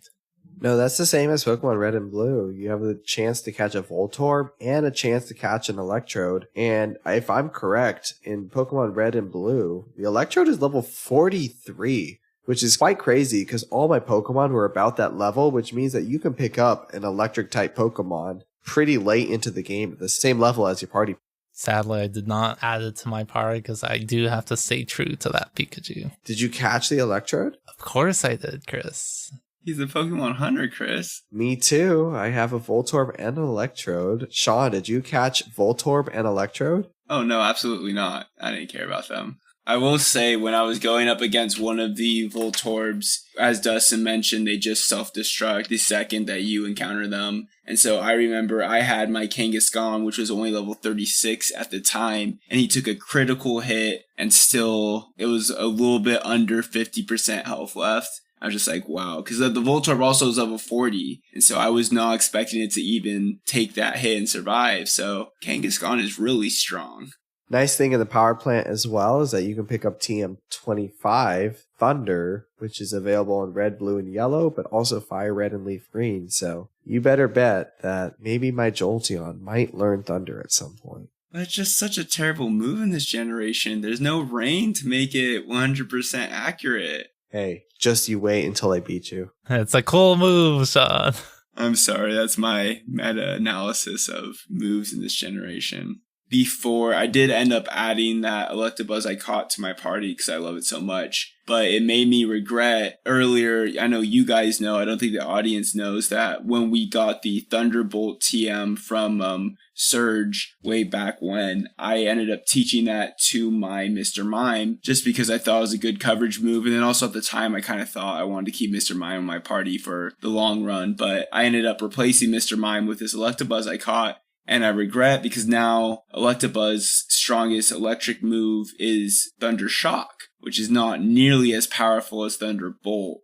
No, that's the same as Pokemon Red and Blue. You have the chance to catch a Voltorb and a chance to catch an Electrode. And if I'm correct, in Pokemon Red and Blue, the Electrode is level 43, which is quite crazy because all my Pokemon were about that level, which means that you can pick up an Electric-type Pokemon pretty late into the game at the same level as your party. Sadly, I did not add it to my party because I do have to stay true to that Pikachu. Did you catch the Electrode? Of course I did, Chris. He's a Pokemon hunter, Chris. Me too. I have a Voltorb and an Electrode. Sean, did you catch Voltorb and Electrode? Oh, no, absolutely not. I didn't care about them. I will say, when I was going up against one of the Voltorbs, as Dustin mentioned, they just self-destruct the second that you encounter them. And so I remember I had my Kangaskhan, which was only level 36 at the time, and he took a critical hit, and still, it was a little bit under 50% health left. I was just like, wow, because the Voltorb also is level 40, and so I was not expecting it to even take that hit and survive. So Kangaskhan is really strong. Nice thing in the power plant as well is that you can pick up TM25 Thunder, which is available in red, blue, and yellow, but also fire red and leaf green. So you better bet that maybe my Jolteon might learn Thunder at some point. But it's just such a terrible move in this generation. There's no rain to make it 100% accurate. Hey, just you wait until I beat you. It's a cool move, Sean. I'm sorry, that's my meta-analysis of moves in this generation. Before, I did end up adding that Electabuzz I caught to my party because I love it so much. But it made me regret earlier, I know you guys know, I don't think the audience knows, that when we got the Thunderbolt TM from Surge way back when, I ended up teaching that to my Mr. Mime just because I thought it was a good coverage move. And then also at the time, I kind of thought I wanted to keep Mr. Mime in my party for the long run. But I ended up replacing Mr. Mime with this Electabuzz I caught. And I regret because now Electabuzz's strongest electric move is Thunder Shock, which is not nearly as powerful as Thunderbolt.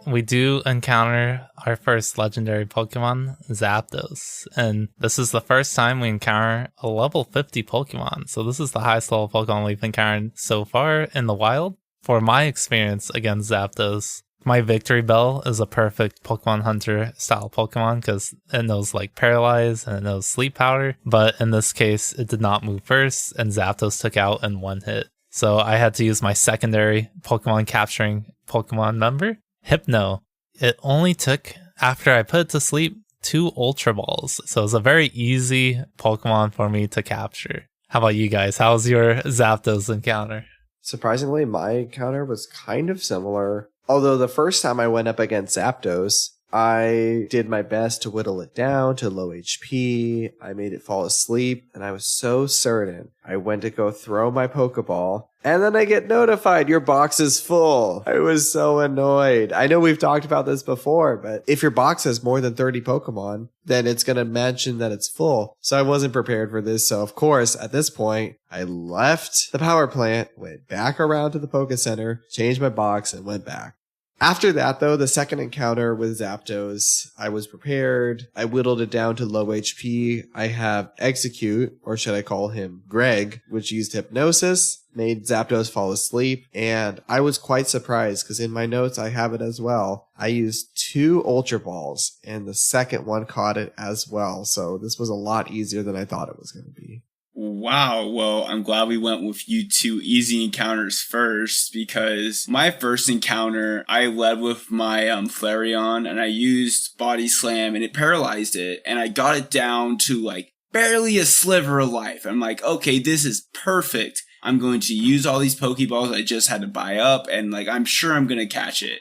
We do encounter our first legendary Pokemon, Zapdos. And this is the first time we encounter a level 50 Pokemon. So this is the highest level Pokemon we've encountered so far in the wild. For my experience against Zapdos, my Victory Bell is a perfect Pokemon Hunter style Pokemon because it knows like Paralyze and it knows Sleep Powder. But in this case, it did not move first and Zapdos took out in one hit. So I had to use my secondary Pokemon capturing Pokemon member, Hypno. It only took, after I put it to sleep, 2 Ultra Balls. So it's a very easy Pokemon for me to capture. How about you guys? How's your Zapdos encounter? Surprisingly, my encounter was kind of similar. Although the first time I went up against Zapdos, I did my best to whittle it down to low HP. I made it fall asleep, and I was so certain. I went to go throw my Pokeball, and then I get notified, your box is full. I was so annoyed. I know we've talked about this before, but if your box has more than 30 Pokemon, then it's going to mention that it's full. So I wasn't prepared for this. So of course, at this point, I left the power plant, went back around to the Poké Center, changed my box, and went back. After that, though, the second encounter with Zapdos, I was prepared. I whittled it down to low HP. I have Execute, or should I call him Greg, which used Hypnosis, made Zapdos fall asleep, and I was quite surprised because in my notes I have it as well. I used 2 Ultra Balls, and the second one caught it as well, so this was a lot easier than I thought it was going to be. Wow, well, I'm glad we went with you 2 easy encounters first, because my first encounter, I led with my Flareon, and I used Body Slam, and it paralyzed it, and I got it down to, like, barely a sliver of life. I'm like, okay, this is perfect. I'm going to use all these Pokeballs I just had to buy up, and, like, I'm sure I'm going to catch it.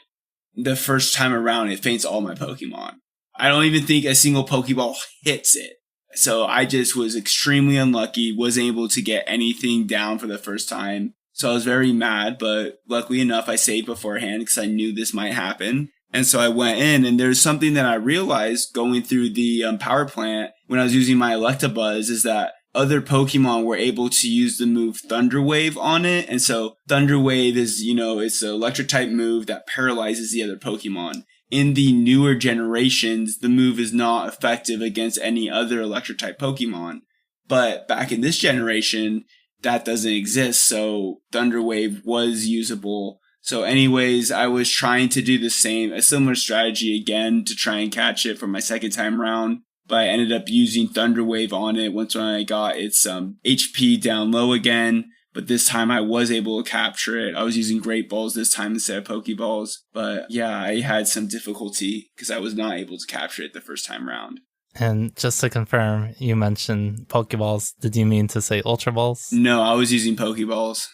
The first time around, it faints all my Pokemon. I don't even think a single Pokeball hits it. So I just was extremely unlucky, wasn't able to get anything down for the first time. So I was very mad, but luckily enough, I saved beforehand because I knew this might happen. And so I went in, and there's something that I realized going through the power plant when I was using my Electabuzz is that other Pokemon were able to use the move Thunder Wave on it. And so Thunder Wave is, it's an electric type move that paralyzes the other Pokemon. In the newer generations, the move is not effective against any other electric type Pokemon. But back in this generation, that doesn't exist. So Thunder Wave was usable. So anyways, I was trying to do a similar strategy again to try and catch it for my second time round. But I ended up using Thunder Wave on it once when I got its HP down low again. But this time I was able to capture it. I was using Great Balls this time instead of Pokeballs. But yeah, I had some difficulty because I was not able to capture it the first time round. And just to confirm, you mentioned Pokeballs. Did you mean to say Ultra Balls? No, I was using Pokeballs.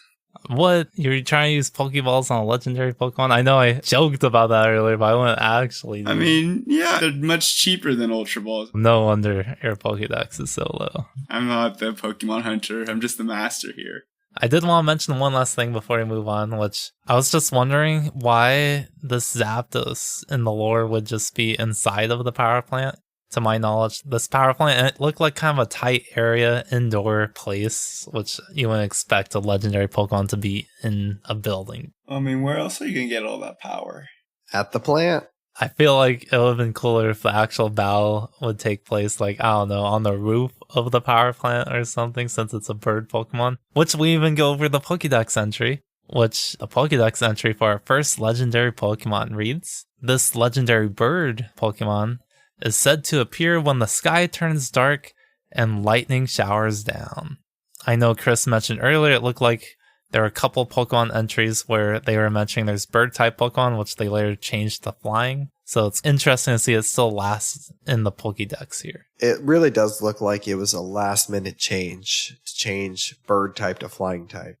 What? You're trying to use Pokeballs on a legendary Pokemon? I know I joked about that earlier, but I wouldn't actually. I mean, yeah, they're much cheaper than Ultra Balls. No wonder your Pokedex is so low. I'm not the Pokemon hunter. I'm just the master here. I did want to mention one last thing before we move on, which I was just wondering why this Zapdos in the lore would just be inside of the power plant. To my knowledge, this power plant, it looked like kind of a tight area, indoor place, which you wouldn't expect a legendary Pokemon to be in a building. I mean, where else are you going to get all that power? At the plant. I feel like it would have been cooler if the actual battle would take place, like, I don't know, on the roof of the power plant or something, since it's a bird Pokemon. Which we even go over the Pokédex entry, which the Pokédex entry for our first legendary Pokemon reads, this legendary bird Pokemon is said to appear when the sky turns dark and lightning showers down. I know Chris mentioned earlier it looked like there were a couple Pokemon entries where they were mentioning there's bird-type Pokemon, which they later changed to flying. So it's interesting to see it still lasts in the Pokédex here. It really does look like it was a last-minute change to change bird-type to flying-type.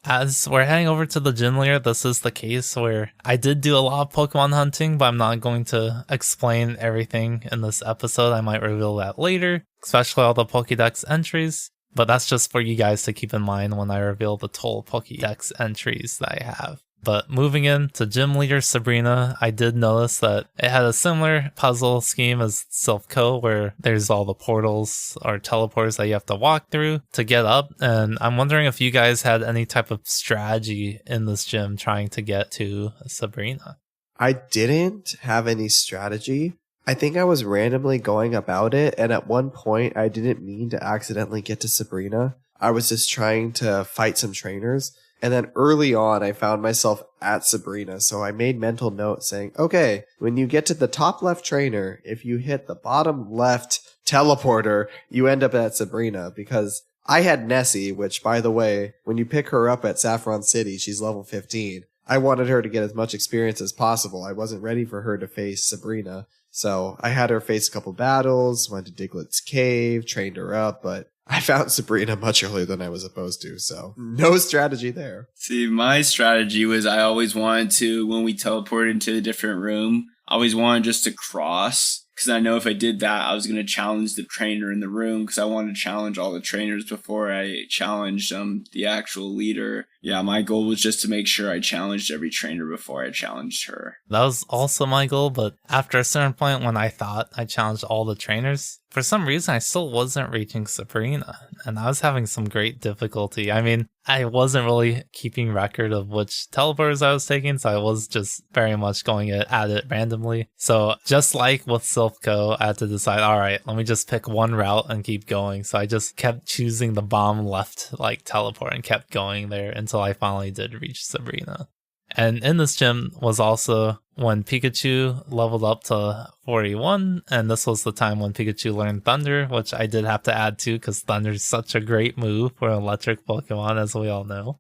As we're heading over to the gym leader, this is the case where I did do a lot of Pokemon hunting, but I'm not going to explain everything in this episode. I might reveal that later, especially all the Pokédex entries. But that's just for you guys to keep in mind when I reveal the total Pokédex entries that I have. But moving into Gym Leader Sabrina, I did notice that it had a similar puzzle scheme as Silph Co, where there's all the portals or teleporters that you have to walk through to get up. And I'm wondering if you guys had any type of strategy in this gym trying to get to Sabrina. I didn't have any strategy. I think I was randomly going about it, and at one point I didn't mean to accidentally get to Sabrina. I was just trying to fight some trainers. And then early on, I found myself at Sabrina, so I made mental notes saying, okay, when you get to the top left trainer, if you hit the bottom left teleporter, you end up at Sabrina, because I had Nessie, which, by the way, when you pick her up at Saffron City, she's level 15. I wanted her to get as much experience as possible. I wasn't ready for her to face Sabrina, so I had her face a couple battles, went to Diglett's cave, trained her up, but I found Sabrina much earlier than I was supposed to, so no strategy there. See, my strategy was I always wanted to, when we teleported into a different room, I always wanted just to cross. Because I know if I did that, I was going to challenge the trainer in the room. Because I wanted to challenge all the trainers before I challenged the actual leader. Yeah, my goal was just to make sure I challenged every trainer before I challenged her. That was also my goal, but after a certain point when I thought I challenged all the trainers, for some reason I still wasn't reaching Sabrina, and I was having some great difficulty. I mean, I wasn't really keeping record of which teleporters I was taking, so I was just very much going at it randomly. So just like with Silph Co, I had to decide, alright, let me just pick one route and keep going. So I just kept choosing the bomb left teleport and kept going there until I finally did reach Sabrina. And in this gym was also when Pikachu leveled up to 41, and this was the time when Pikachu learned Thunder, which I did have to add to because Thunder is such a great move for an electric Pokemon, as we all know.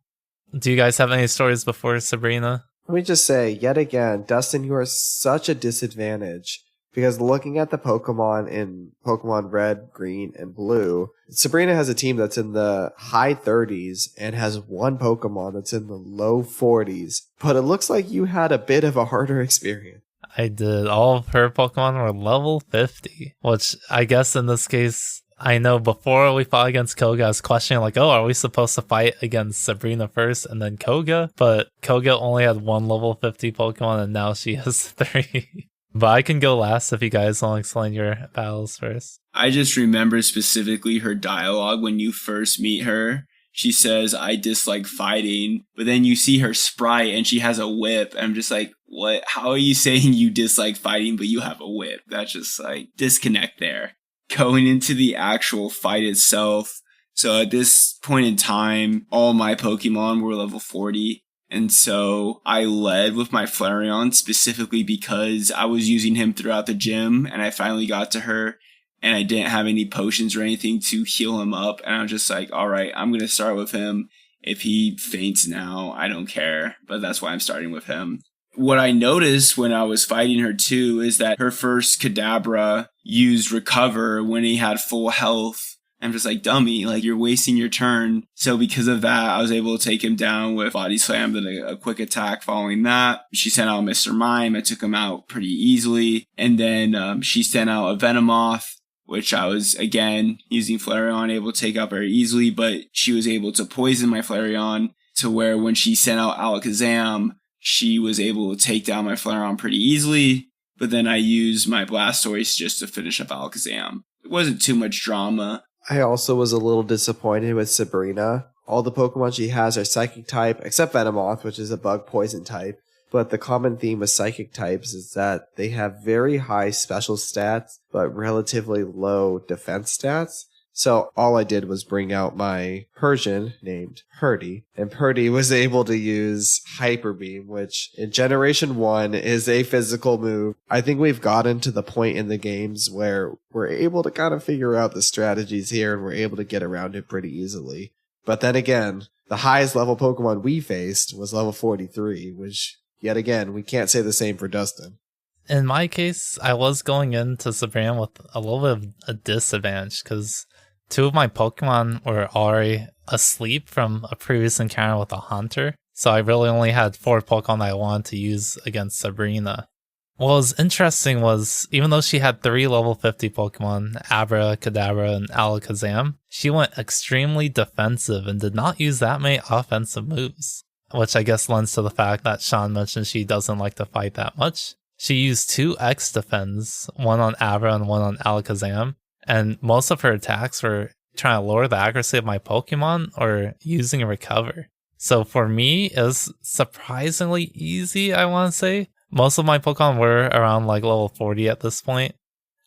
Do you guys have any stories before Sabrina? Let me just say, yet again, Dustin, you are such a disadvantage. Because looking at the Pokemon in Pokemon Red, Green, and Blue, Sabrina has a team that's in the high 30s and has one Pokemon that's in the low 40s. But it looks like you had a bit of a harder experience. I did. All of her Pokemon were level 50, which I guess in this case, I know before we fought against Koga, I was questioning are we supposed to fight against Sabrina first and then Koga? But Koga only had one level 50 Pokemon and now she has 3. But I can go last if you guys want to explain your battles first. I just remember specifically her dialogue when you first meet her. She says, I dislike fighting, but then you see her sprite and she has a whip. I'm just like, what? How are you saying you dislike fighting, but you have a whip? That's just disconnect there. Going into the actual fight itself. So at this point in time, all my Pokemon were level 40. And so I led with my Flareon specifically because I was using him throughout the gym and I finally got to her and I didn't have any potions or anything to heal him up. And I was just like, all right, I'm going to start with him. If he faints now, I don't care. But that's why I'm starting with him. What I noticed when I was fighting her too is that her first Kadabra used Recover when he had full health. I'm just like, dummy, like you're wasting your turn. So because of that, I was able to take him down with Body Slam, then a quick attack following that. She sent out Mr. Mime. I took him out pretty easily. And then she sent out a Venomoth, which I was, again, using Flareon, able to take out very easily. But she was able to poison my Flareon to where when she sent out Alakazam, she was able to take down my Flareon pretty easily. But then I used my Blastoise just to finish up Alakazam. It wasn't too much drama. I also was a little disappointed with Sabrina. All the Pokemon she has are Psychic type, except Venomoth, which is a bug poison type. But the common theme with Psychic types is that they have very high special stats, but relatively low defense stats. So all I did was bring out my Persian named Purdy, and Purdy was able to use Hyper Beam, which in Generation 1 is a physical move. I think we've gotten to the point in the games where we're able to kind of figure out the strategies here and we're able to get around it pretty easily. But then again, the highest level Pokemon we faced was level 43, which yet again, we can't say the same for Dustin. In my case, I was going into Sabrina with a little bit of a disadvantage because 2 of my Pokemon were already asleep from a previous encounter with a Hunter, so I really only had 4 Pokemon I wanted to use against Sabrina. What was interesting was, even though she had 3 level 50 Pokemon, Abra, Kadabra, and Alakazam, she went extremely defensive and did not use that many offensive moves, which I guess lends to the fact that Sean mentioned she doesn't like to fight that much. She used 2 X defends, one on Abra and one on Alakazam, and most of her attacks were trying to lower the accuracy of my Pokemon or using a Recover. So for me, it was surprisingly easy, I want to say. Most of my Pokemon were around like level 40 at this point.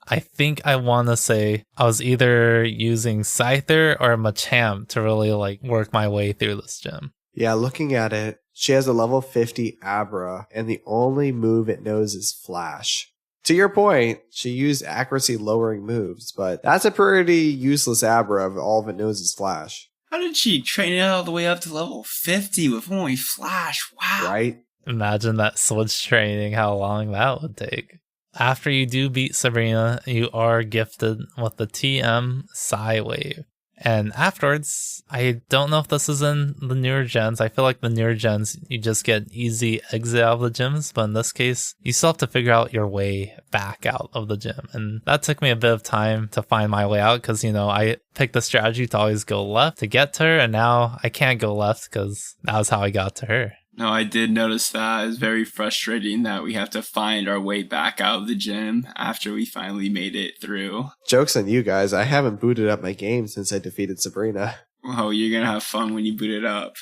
I think I want to say I was either using Scyther or Machamp to really like work my way through this gym. Yeah, looking at it, she has a level 50 Abra, and the only move it knows is Flash. To your point, she used accuracy lowering moves, but that's a pretty useless Abra if all of it knows is Flash. How did she train it all the way up to level 50 with only Flash? Wow. Right? Imagine that switch training, how long that would take. After you do beat Sabrina, you are gifted with the TM Psywave. And afterwards, I don't know if this is in the newer gens. I feel like the newer gens, you just get easy exit out of the gyms. But in this case, you still have to figure out your way back out of the gym. And that took me a bit of time to find my way out because, I picked the strategy to always go left to get to her. And now I can't go left because that was how I got to her. No, I did notice that. It's very frustrating that we have to find our way back out of the gym after we finally made it through. Joke's on you guys. I haven't booted up my game since I defeated Sabrina. Oh, you're going to have fun when you boot it up.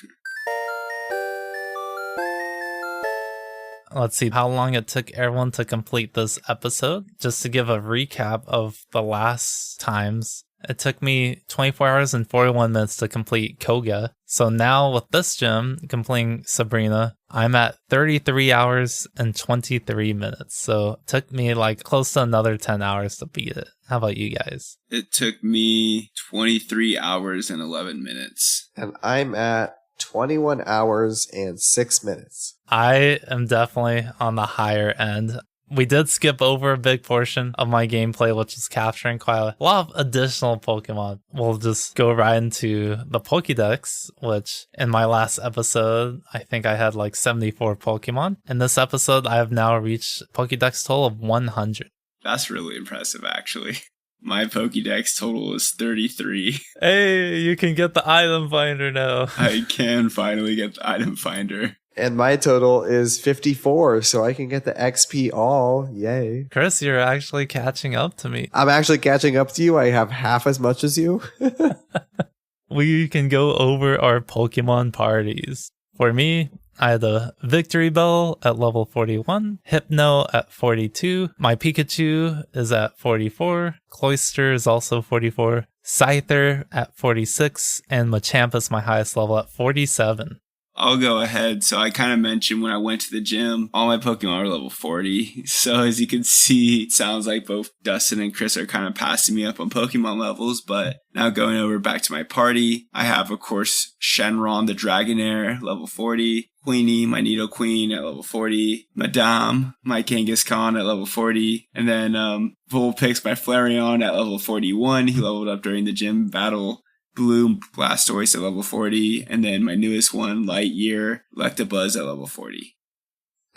Let's see how long it took everyone to complete this episode. Just to give a recap of the last times. It took me 24 hours and 41 minutes to complete Koga. So now with this gym, completing Sabrina, I'm at 33 hours and 23 minutes. So it took me like close to another 10 hours to beat it. How about you guys? It took me 23 hours and 11 minutes. And I'm at 21 hours and 6 minutes. I am definitely on the higher end. We did skip over a big portion of my gameplay, which is capturing quite a lot of additional Pokemon. We'll just go right into the Pokédex, which in my last episode, I think I had like 74 Pokemon. In this episode, I have now reached Pokédex total of 100. That's really impressive, actually. My Pokédex total is 33. Hey, you can get the item finder now. I can finally get the item finder. And my total is 54, so I can get the XP all. Yay. Chris, you're actually catching up to me. I'm actually catching up to you. I have half as much as you. We can go over our Pokemon parties. For me, I had a Victory Bell at level 41, Hypno at 42, my Pikachu is at 44, Cloyster is also 44, Scyther at 46, and Machamp is my highest level at 47. I'll go ahead. So I kind of mentioned when I went to the gym, all my Pokemon are level 40. So as you can see, it sounds like both Dustin and Chris are kind of passing me up on Pokemon levels. But now going over back to my party, I have, of course, Shenron the Dragonair, level 40. Queenie, my Nidoqueen at level 40. Madame, my Kangaskhan at level 40. And then Vulpix, my Flareon at level 41. He leveled up during the gym battle. Blue Blastoise at level 40, and then my newest one, Lightyear, Electabuzz at level 40.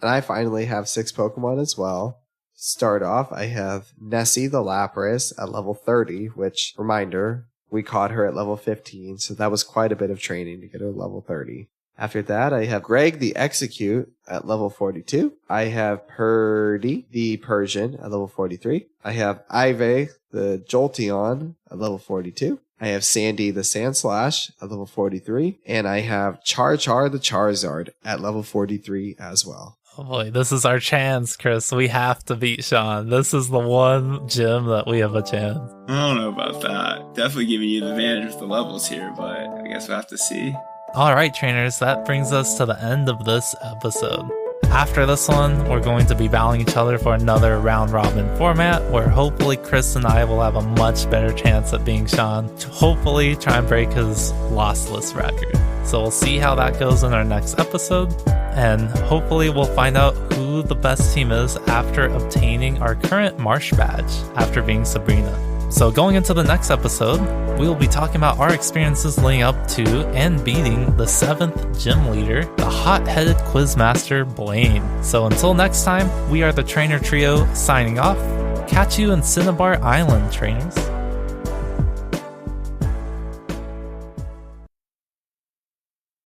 And I finally have 6 Pokemon as well. Start off, I have Nessie the Lapras at level 30, which, reminder, we caught her at level 15, so that was quite a bit of training to get her to level 30. After that, I have Greg the Execute at level 42. I have Purdy the Persian at level 43. I have Ivy the Jolteon at level 42. I have Sandy the Sandslash at level 43. And I have Char the Charizard at level 43 as well. Oh boy, this is our chance, Chris. We have to beat Sean. This is the one gym that we have a chance. I don't know about that. Definitely giving you the advantage with the levels here, but I guess we'll have to see. Alright, trainers, that brings us to the end of this episode. After this one, we're going to be battling each other for another round robin format where hopefully Chris and I will have a much better chance at being Sean to hopefully try and break his lossless record. So we'll see how that goes in our next episode, and hopefully we'll find out who the best team is after obtaining our current Marsh Badge after being Sabrina. So going into the next episode, we will be talking about our experiences leading up to and beating the 7th gym leader, the hot-headed quizmaster Blaine. So until next time, we are the Trainer Trio signing off. Catch you in Cinnabar Island, trainers.